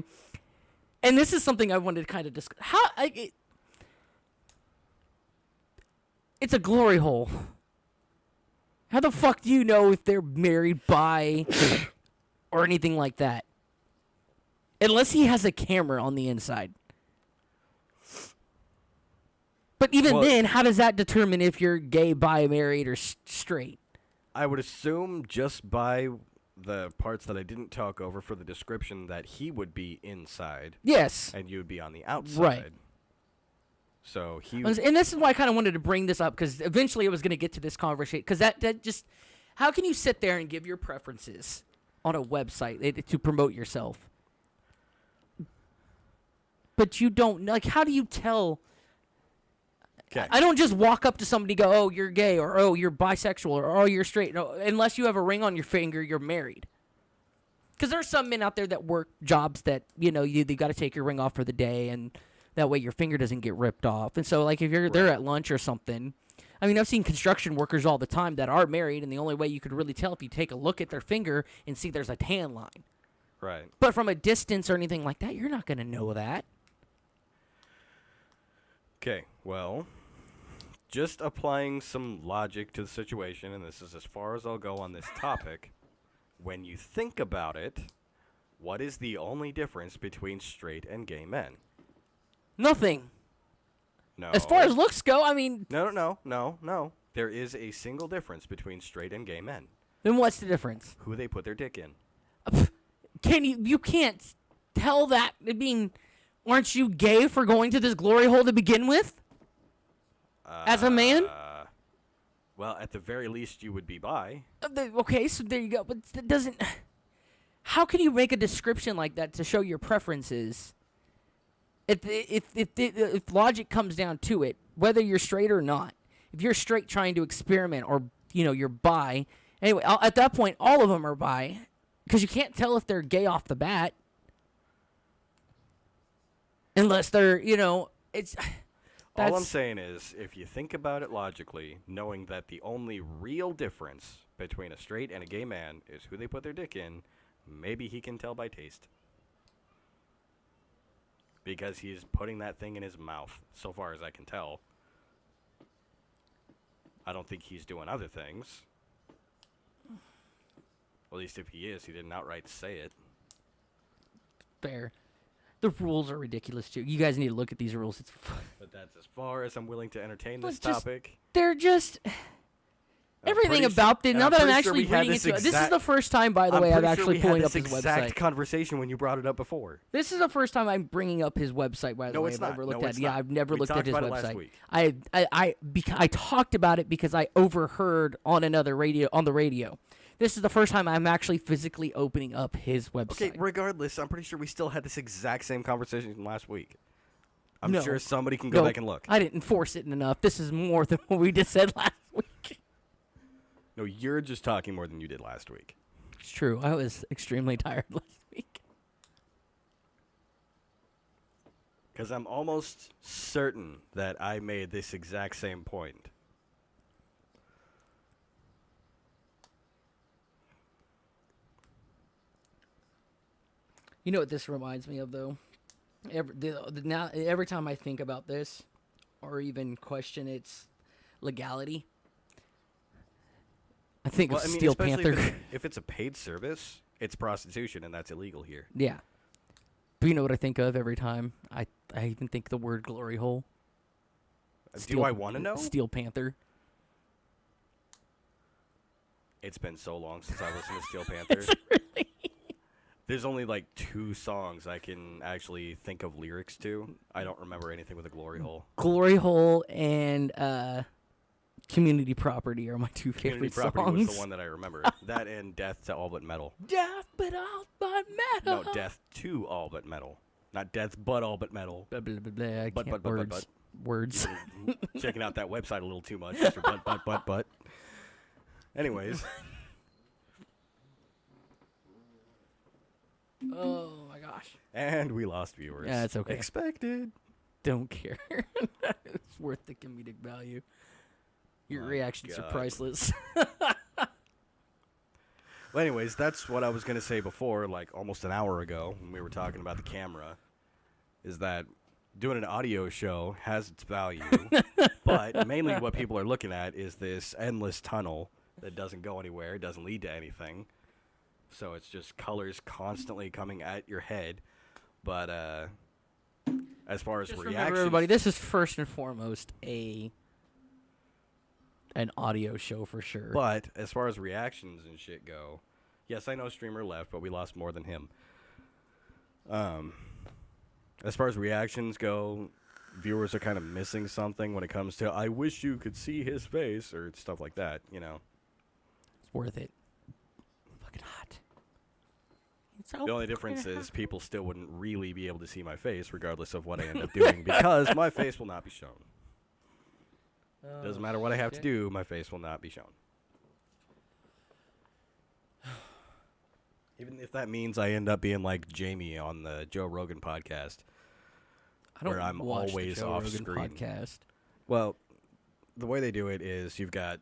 and this is something I wanted to kind of discuss. It's a glory hole. How the fuck do you know if they're married, bi, or anything like that? Unless he has a camera on the inside. But even Well- then, how does that determine if you're gay, bi, married, or straight? I would assume just by the parts that I didn't talk over for the description that he would be inside Yes. and you would be on the outside. Right. So he And this is why I kind of wanted to bring this up, because eventually I was going to get to this conversation. Because that just, how can you sit there and give your preferences on a website to promote yourself? But you don't, like, how do you tell? Okay. I don't just walk up to somebody and go, oh, you're gay, or oh, you're bisexual, or oh, you're straight. No, unless you have a ring on your finger, you're married. Because there's some men out there that work jobs that, you got to take your ring off for the day, and that way your finger doesn't get ripped off. And so, like, if you're there at lunch or something, I mean, I've seen construction workers all the time that are married, and the only way you could really tell if you take a look at their finger and see there's a tan line. Right. But from a distance or anything like that, you're not going to know that. Okay, well, just applying some logic to the situation, and this is as far as I'll go on this topic. When you think about it, what is the only difference between straight and gay men? Nothing. No. As far as looks go, I mean, No. There is a single difference between straight and gay men. then what's the difference? Who they put their dick in. You can't tell that. I mean, aren't you gay for going to this glory hole to begin with? As a man? Well, at the very least, you would be bi. Okay, so there you go. But that doesn't. How can you make a description like that to show your preferences? If logic comes down to it, whether you're straight or not, if you're straight trying to experiment, or you're bi. Anyway, at that point, all of them are bi, because you can't tell if they're gay off the bat, unless they're it's. All I'm saying is, if you think about it logically, knowing that the only real difference between a straight and a gay man is who they put their dick in, maybe he can tell by taste. Because he's putting that thing in his mouth, so far as I can tell. I don't think he's doing other things. At least if he is, he didn't outright say it. Fair. The rules are ridiculous too. You guys need to look at these rules. But that's as far as I'm willing to entertain Well, this just- topic. They're just everything pretty about it. and Now I'm that I'm pretty sure actually we had reading this into it, this is exact- the first time, by the I'm way, I'm pretty sure actually we had pulling up this his exact website. conversation when you brought it up before. This is the first time I'm bringing up his website. By the No, way, it's I've not. never looked No, at it's it. Yeah, not. I've never We looked at talked his about it last website. week. I talked about it because I overheard on the radio. This is the first time I'm actually physically opening up his website. Okay, regardless, I'm pretty sure we still had this exact same conversation last week. I'm No. sure somebody can go No, back and look. I didn't force it enough. This is more than what we just said last week. No, you're just talking more than you did last week. It's true. I was extremely tired last week. Because I'm almost certain that I made this exact same point. You know what this reminds me of, though? Every time I think about this, or even question its legality, I think of Steel especially Panther. if it's a paid service, it's prostitution, and that's illegal here. Yeah. But you know what I think of every time? I even think the word glory hole. Do I want to know? Steel Panther. It's been so long since I listened to Steel Panther. There's only like 2 songs I can actually think of lyrics to. I don't remember anything with a glory hole. Glory Hole and Community Property are my 2 Community favorite Property songs. was the one that I remember. That and Death to All But Metal. Death but all but metal. No, Death to All But Metal. Not Death but All But Metal. Blah, blah, blah, blah. I But, can't but, words. Words. Checking out that website a little too much, Mr. But. Anyways. Oh my gosh. And we lost viewers. Yeah, it's okay. Expected. Don't care. It's worth the comedic value. Your My reactions are God. priceless. Well, anyways, that's what I was going to say before, like almost an hour ago when we were talking about the camera, is that doing an audio show has its value, but mainly what people are looking at is this endless tunnel that doesn't go anywhere, doesn't lead to anything. So it's just colors constantly coming at your head. But as far as Just remember, reactions, everybody, this is first and foremost an audio show for sure. but as far as reactions and shit go, yes, I know streamer left, but we lost more than him. As far as reactions go, viewers are kind of missing something when it comes to I wish you could see his face or stuff like that, you know. It's worth it. Fucking hot. It's so The only fucking difference is hot. people still wouldn't really be able to see my face regardless of what I end up doing because my face will not be shown. Doesn't matter what I have to shit. do, my face will not be shown. Even if that means I end up being like Jamie on the Joe Rogan podcast. I don't where I'm watch always the Joe off Rogan screen. podcast. Well, the way they do it is you've got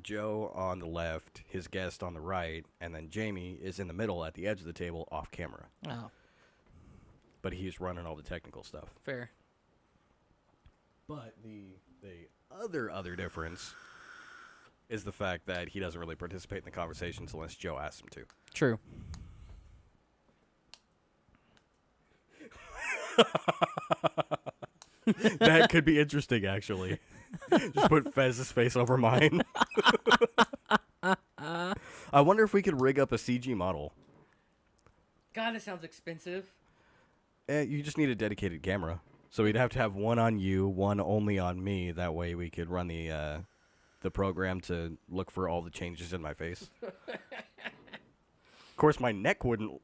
Joe on the left, his guest on the right, and then Jamie is in the middle at the edge of the table off camera. Oh, But he's running all the technical stuff. fair. But the other difference is the fact that he doesn't really participate in the conversations unless Joe asks him to. True. That could be interesting, actually. Just put Fez's face over mine. I wonder if we could rig up a CG model. God, it sounds expensive. You just need a dedicated camera. So we'd have to have one on you, one only on me. That way we could run the program to look for all the changes in my face. Of course, my neck wouldn't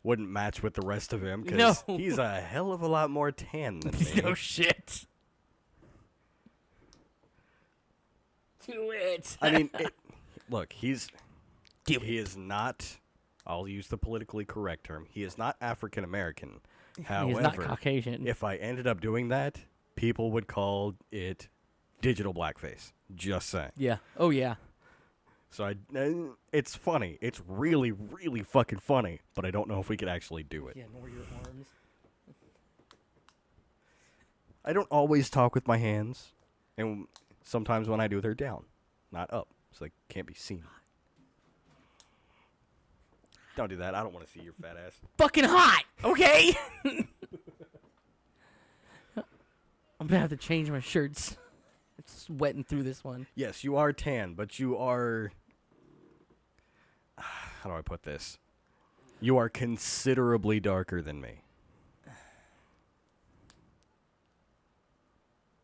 match with the rest of him because No. he's a hell of a lot more tan than me. No shit. Do it. I mean, look, he Do is not. I'll use the politically correct term. He is not African American. He's However, not Caucasian. if I ended up doing that, people would call it digital blackface. Just saying. Yeah. Oh, yeah. So it's funny. It's really, really fucking funny. But I don't know if we could actually do it. Yeah, nor your arms. I don't always talk with my hands, and sometimes when I do, they're down, not up, so they can't be seen. Don't do that. I don't want to see your fat ass. Fucking hot, okay? I'm gonna have to change my shirts. It's sweating through this one. Yes, you are tan, but you are. How do I put this? You are considerably darker than me.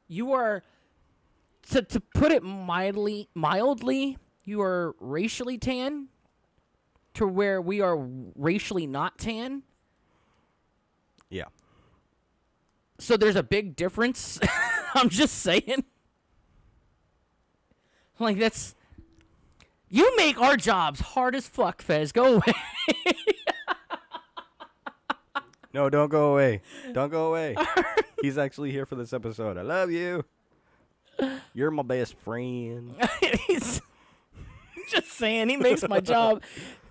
You are, to put it mildly, you are racially tan, to where we are racially not tan. Yeah. So there's a big difference. I'm just saying. Like, that's... You make our jobs hard as fuck, Fez. Go away. No, don't go away. Don't go away. He's actually here for this episode. I love you. You're my best friend. He's just saying, he makes my job...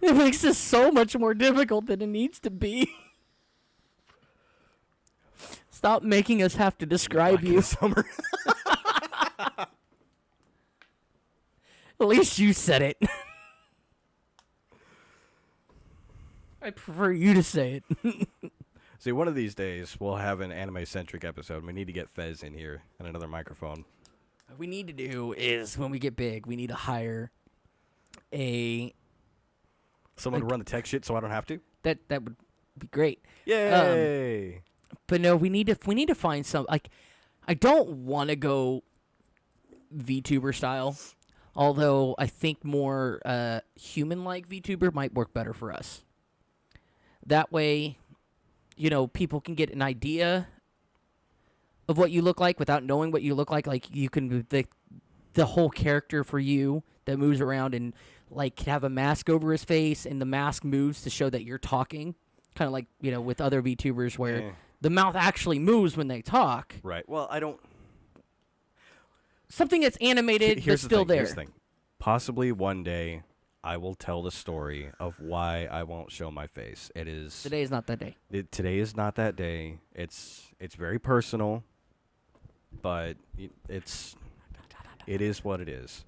It makes this so much more difficult than it needs to be. Stop making us have to describe Back in you. the summer. At least you said it. I prefer you to say it. See, one of these days, we'll have an anime-centric episode. We need to get Fez in here and another microphone. What we need to do is, when we get big, we need to hire a Someone to run the tech shit so I don't have to. that would be great. Yay! But no, we need to find some like I don't want to go VTuber style, although I think more human-like VTuber might work better for us. That way, people can get an idea of what you look like without knowing what you look like. Like you can the whole character for you that moves around and like have a mask over his face, and the mask moves to show that you're talking. Kind of like with other VTubers where the mouth actually moves when they talk. Right. Well, I don't. Something that's animated but still there. Here's the thing. Possibly one day, I will tell the story of why I won't show my face. It is Today is not that day. Today is not that day. It's very personal, but it is what it is.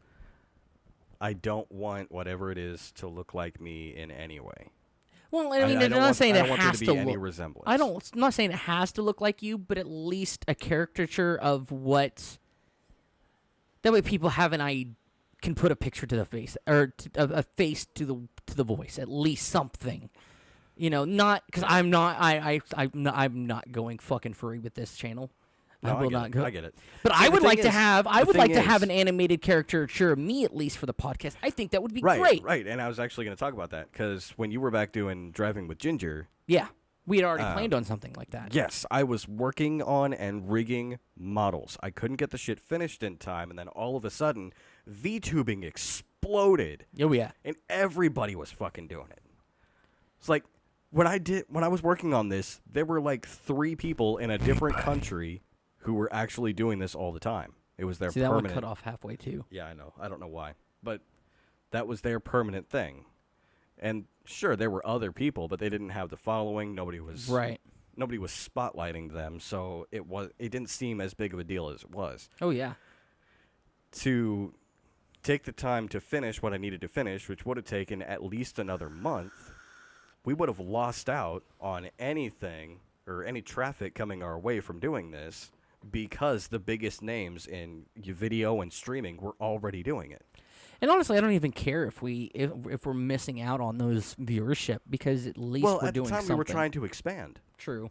I don't want whatever it is to look like me in any way. Well, I mean, I'm not saying it has to any look. resemblance. I'm not saying it has to look like you, but at least a caricature of what. That way, people have can put a picture to the face or a face to the voice. At least something, Not because I'm not going fucking furry with this channel. No, I will not go. I get it. But See, I would like to have. I would like to have is- an animated caricature of me at least for the podcast. I think that would be Right, great. right. And I was actually going to talk about that because when you were back doing Driving with Ginger, Yeah, we had already planned on something like that. yes, I was working on and rigging models. I couldn't get the shit finished in time, and then all of a sudden, VTubing exploded, Oh yeah. and everybody was fucking doing it. It's like when I was working on this, there were like 3 people in a different country who were actually doing this all the time. It was their See, that permanent. one cut off halfway too. Yeah, I know. I don't know why, but that was their permanent thing. And sure, there were other people, but they didn't have the following. Nobody was spotlighting them, so it didn't seem as big of a deal as it was. Oh yeah. To take the time to finish what I needed to finish, which would have taken at least another month, we would have lost out on anything or any traffic coming our way from doing this because the biggest names in video and streaming were already doing it. And honestly, I don't even care if we're missing out on those viewership because at least we're doing at the time something. we were trying to expand. True.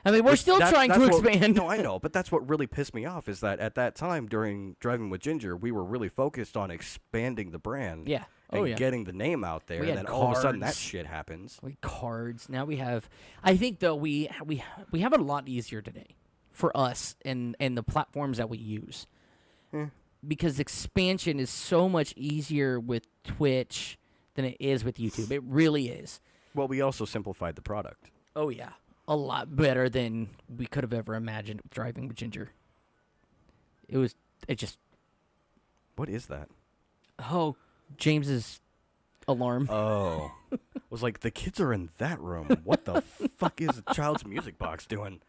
I mean, we're Which still trying that's to what- expand. No, I know, but that's what really pissed me off is that at that time during Driving with Ginger, we were really focused on expanding the brand. Yeah. And Oh, yeah. getting the name out there, We and had then all of a sudden that cards. shit happens. We cards. Now we have. I think though we have it a lot easier today for us and the platforms that we use. Because expansion is so much easier with Twitch than it is with YouTube. It really is. Well, we also simplified the product. Oh yeah, a lot better than we could have ever imagined with Driving with Ginger. It just. What is that? Oh, James's alarm. Oh. I was like, the kids are in that room. What the fuck is a child's music box doing?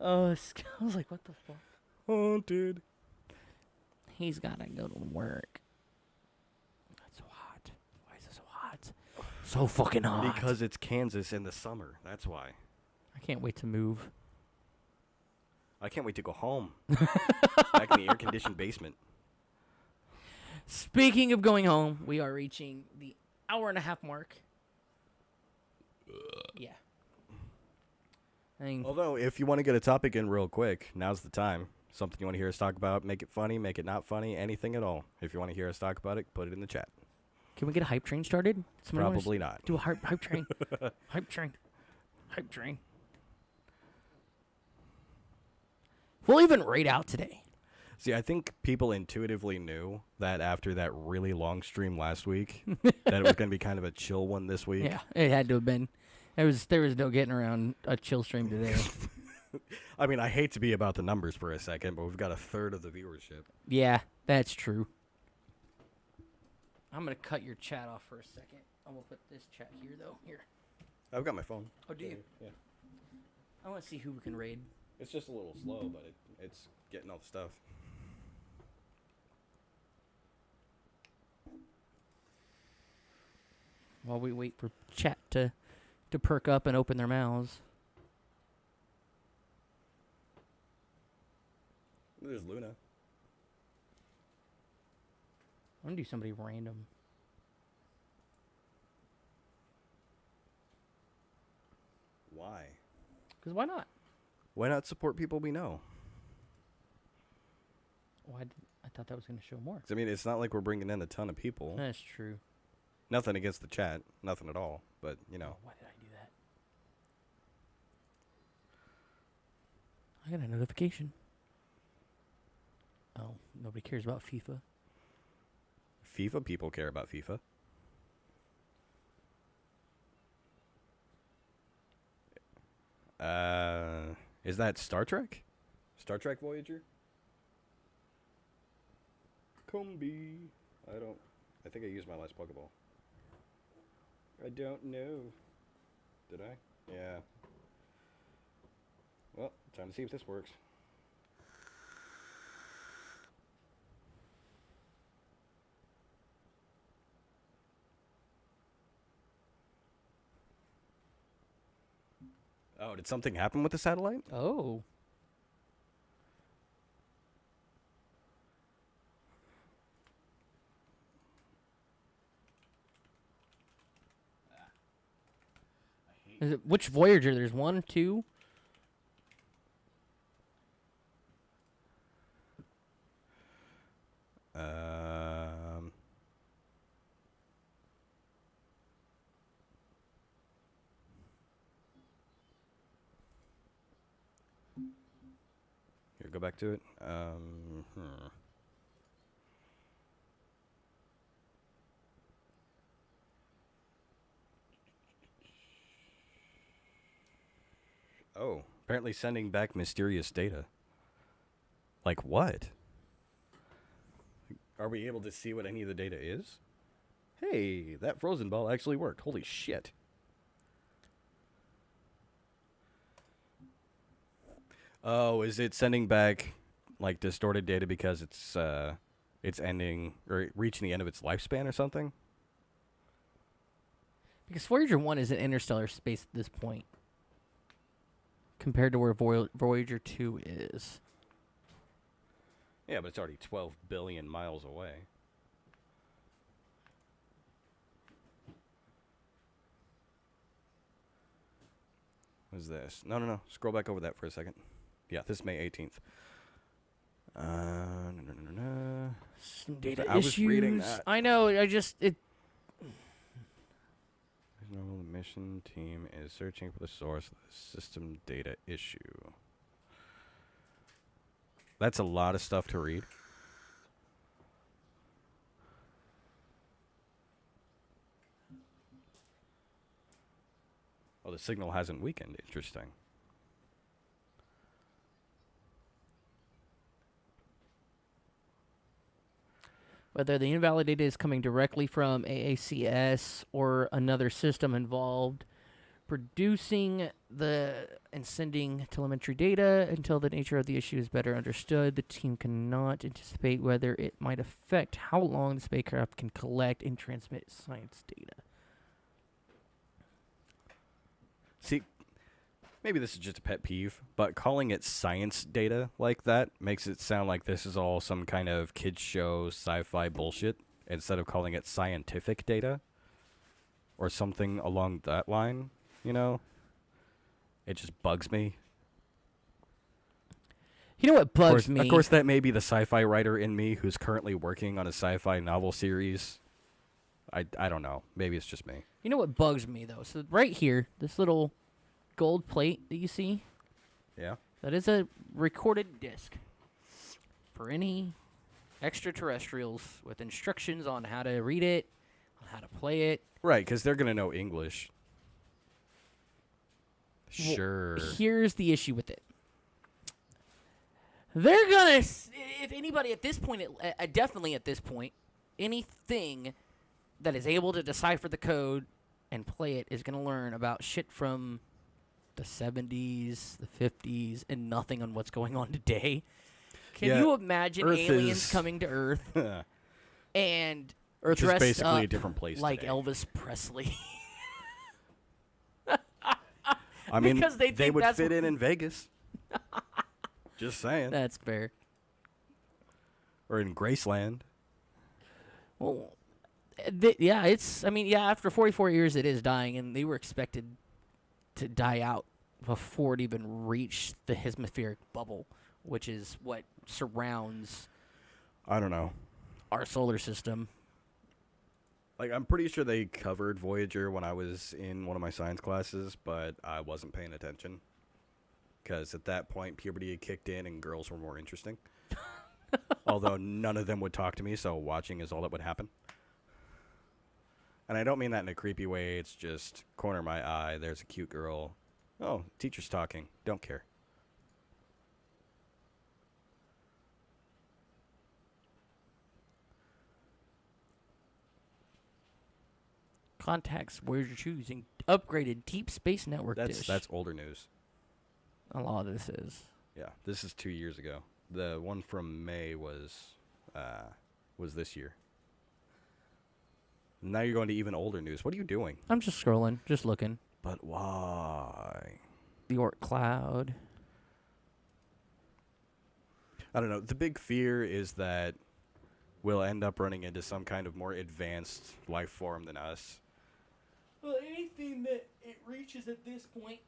Oh, I was like, what the fuck? Haunted. He's gotta go to work. It's so hot. Why is it so hot? So fucking hot. Because it's Kansas in the summer. That's why. I can't wait to move. I can't wait to go home. Back in the air-conditioned basement. Speaking of going home, we are reaching the hour-and-a-half mark. Yeah. I mean, Although, if you want to get a topic in real quick, now's the time. Something you want to hear us talk about, make it funny, make it not funny, anything at all. If you want to hear us talk about it, put it in the chat. can we get a hype train started? Somebody wanna Probably not. Do a hype train. Hype train. Hype train. We'll even rate out today. See, I think people intuitively knew that after that really long stream last week, that it was going to be kind of a chill one this week. Yeah, it had to have been. There was no getting around a chill stream today. I mean, I hate to be about the numbers for a second, but we've got a third of the viewership. Yeah, that's true. I'm going to cut your chat off for a second. I'm going to put this chat here, though. Here. I've got my phone. Oh, do you? Yeah. I want to see who we can raid. It's just a little slow, but it's getting all the stuff. While we wait for chat to perk up and open their mouths. There's Luna. I'm going to do somebody random. Because why not? Why not support people we know? I thought that was going to show more. 'Cause, I mean, it's not like we're bringing in a ton of people. That's true. Nothing against the chat. Nothing at all. But, you know. Why did I do that? I got a notification. Oh, nobody cares about FIFA. FIFA people care about FIFA. Is that Star Trek? Star Trek Voyager? Combi. I think I used my last Pokeball. I don't know. Did I? Yeah. Well, time to see if this works. Oh, did something happen with the satellite? Oh. Is it which Voyager? There's 1, 2. Here, go back to it. Oh, apparently sending back mysterious data. Like what? Are we able to see what any of the data is? Hey, that frozen ball actually worked. Holy shit. Oh, is it sending back like distorted data because it's ending or reaching the end of its lifespan or something? Because Voyager 1 is in interstellar space at this point. Compared to where Voyager 2 is. Yeah, but it's already 12 billion miles away. What is this? No. Scroll back over that for a second. Yeah, this is May 18th. Some data I was issues. reading that. I know. The mission team is searching for the source of the system data issue. That's a lot of stuff to read. Oh, the signal hasn't weakened. Interesting. Whether the invalid data is coming directly from AACS or another system involved, producing and sending telemetry data until the nature of the issue is better understood. The team cannot anticipate whether it might affect how long the spacecraft can collect and transmit science data. See, maybe this is just a pet peeve, but calling it science data like that makes it sound like this is all some kind of kids show sci-fi bullshit instead of calling it scientific data or something along that line, you know? It just bugs me. You know what bugs me? Of course, that may be the sci-fi writer in me who's currently working on a sci-fi novel series. I don't know. Maybe it's just me. You know what bugs me, though? So right here, this little gold plate that you see, Yeah? that is a recorded disc for any extraterrestrials with instructions on how to read it, on how to play it. Right, because they're going to know English. Sure. Here's the issue with it. They're gonna, if anybody at this point, definitely at this point, anything that is able to decipher the code and play it is gonna learn about shit from the 70s, the 50s, and nothing on what's going on today. Can Yeah, you imagine Earth aliens is- coming to Earth and Earth is dressed basically up a different place like today. Elvis Presley? I mean, because they think would that's fit what- in Vegas. Just saying. That's fair. Or in Graceland. Well, yeah, after 44 years, it is dying, and they were expected to die out before it even reached the hemispheric bubble, which is what surrounds I don't know. our solar system. Like, I'm pretty sure they covered Voyager when I was in one of my science classes, but I wasn't paying attention. Because at that point, puberty had kicked in and girls were more interesting. Although none of them would talk to me, so watching is all that would happen. And I don't mean that in a creepy way. It's just corner of my eye. There's a cute girl. Oh, teacher's talking. Don't care. Contacts Voyager choosing upgraded deep space network dish. That's older news. A lot of this is. Yeah, this is 2 years ago. The one from May was this year. Now you're going to even older news. What are you doing? I'm just scrolling, just looking. But why? The Oort cloud. I don't know. The big fear is that we'll end up running into some kind of more advanced life form than us. Well, anything that it reaches at this point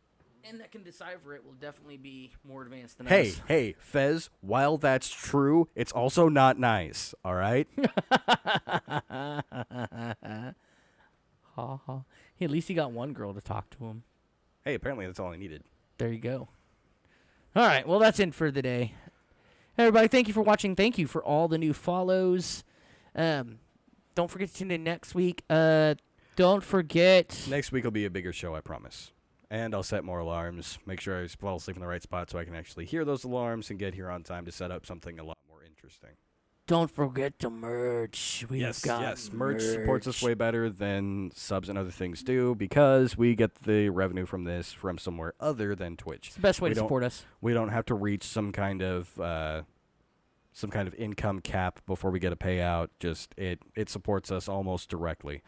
and that can decipher it will definitely be more advanced than us. Hey, Fez, while that's true, it's also not nice, all right? Ha ha. Hey, at least he got one girl to talk to him. Hey, apparently that's all I needed. There you go. All right, well, that's it for the day. Everybody, thank you for watching. Thank you for all the new follows. Don't forget to tune in next week. Don't forget. Next week will be a bigger show, I promise. And I'll set more alarms. Make sure I fall asleep in the right spot so I can actually hear those alarms and get here on time to set up something a lot more interesting. Don't forget to merch. Yes. Merch supports us way better than subs and other things do because we get the revenue from this from somewhere other than Twitch. It's the best way to support us. We don't have to reach some kind of income cap before we get a payout. Just it supports us almost directly.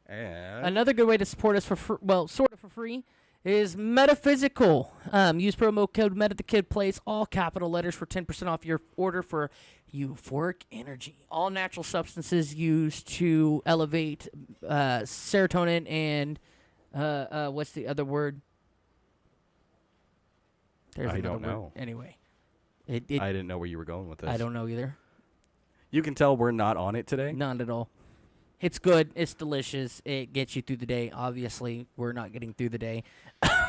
And Another good way to support us sort of for free, is Metaphysical. Use promo code METATHEKIDPLAYS, all capital letters, for 10% off your order for euphoric energy. All natural substances used to elevate serotonin and what's the other word? There's I another don't word. know. Anyway, I didn't know where you were going with this. I don't know either. You can tell we're not on it today. Not at all. It's good. It's delicious. It gets you through the day. Obviously, we're not getting through the day,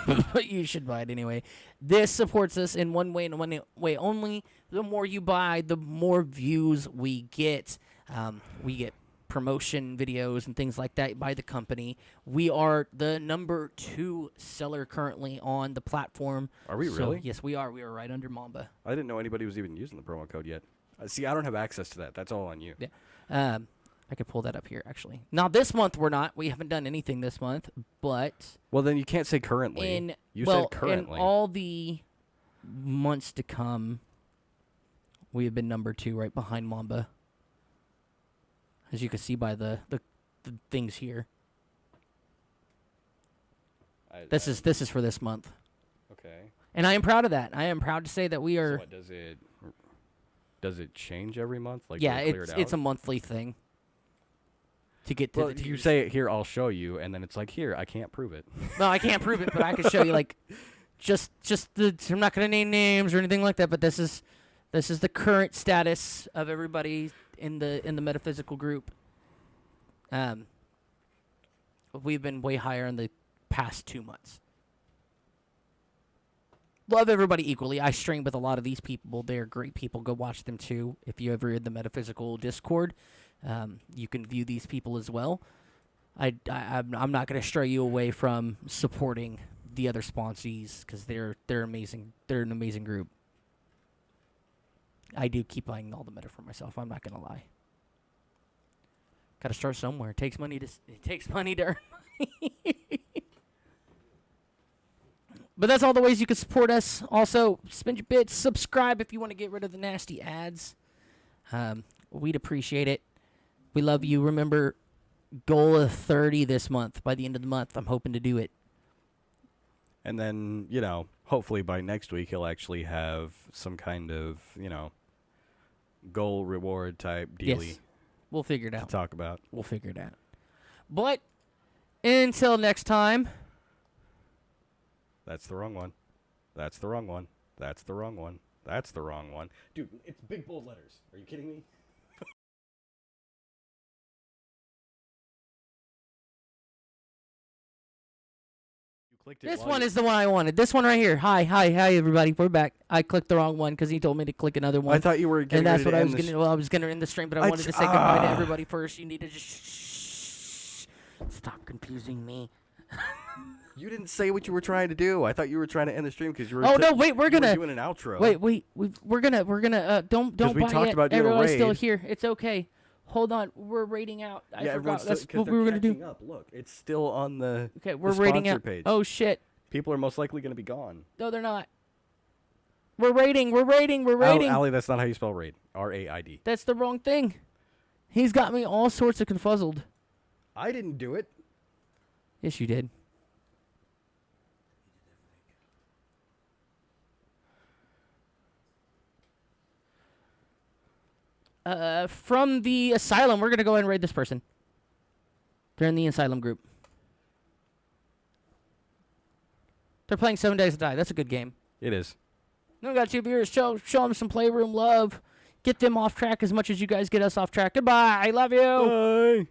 but you should buy it anyway. This supports us in one way and one way only. The more you buy, the more views we get. We get promotion videos and things like that by the company. We are the number 2 seller currently on the platform. Are we really? Yes, we are. We are right under Mamba. I didn't know anybody was even using the promo code yet. See, I don't have access to that. That's all on you. Yeah. I could pull that up here, actually. Now, this month we're not. We haven't done anything this month, but Well, then you can't say currently. Said currently. in all the months to come, we have been number 2 right behind Mamba. As you can see by the things here. This is for this month. Okay. And I am proud of that. I am proud to say that we are... So what, does it change every month? Like, yeah, they clear it it's a out? monthly thing. To get to Well, the you tiers. say it here, I'll show you, and then it's like, here, I can't prove it. No, I can't prove it, but I can show you, like, just I'm not gonna name names or anything like that, but this is the current status of everybody in the metaphysical group. We've been way higher in the past 2 months. Love everybody equally. I stream with a lot of these people. They're great people. Go watch them too. If you ever in the metaphysical Discord, you can view these people as well. I'm not going to stray you away from supporting the other sponsees because they're amazing. They're an amazing group. I do keep buying all the meta for myself. I'm not going to lie. Got to start somewhere. It takes money to earn money. But that's all the ways you can support us. Also, spend your bits. Subscribe if you want to get rid of the nasty ads. We'd appreciate it. We love you. Remember, goal of 30 this month. By the end of the month, I'm hoping to do it. And then, hopefully by next week, he'll actually have some kind of, goal reward type dealy Yes. We'll figure it to out. talk about. We'll figure it out. But until next time, That's the wrong one. That's the wrong one. That's the wrong one. That's the wrong one. Dude, it's big bold letters. Are you kidding me? You clicked it. This while one you- is the one I wanted. This one right here. Hi, everybody. We're back. I clicked the wrong one because he told me to click another one. I thought you were getting and that's ready what to I end was the going to. Well, I was going to end the stream, but I I wanted t- to say goodbye to ah. everybody first. You need to just stop confusing me. You didn't say what you were trying to do. I thought you were trying to end the stream because you were. Oh no! Wait, we're you were gonna doing an outro. wait. We're gonna. Don't 'Cause we buy talked it. about doing a Everybody's still raid. here. It's okay. Hold on. We're raiding out. I yeah, forgot. everyone's That's still, what we were gonna do. Up. Look, it's still on the. Okay, we're the raiding sponsor out. page. Oh shit! People are most likely going to be gone. No, they're not. We're raiding. We're raiding. We're raiding. Allie, that's not how you spell raid. R-A-I-D. That's the wrong thing. He's got me all sorts of confuzzled. I didn't do it. Yes, you did. From the asylum, we're gonna go ahead and raid this person. They're in the asylum group. They're playing 7 Days to Die. That's a good game. It is. No, got 2 viewers. Show them some playroom love. Get them off track as much as you guys get us off track. Goodbye. I love you. Bye.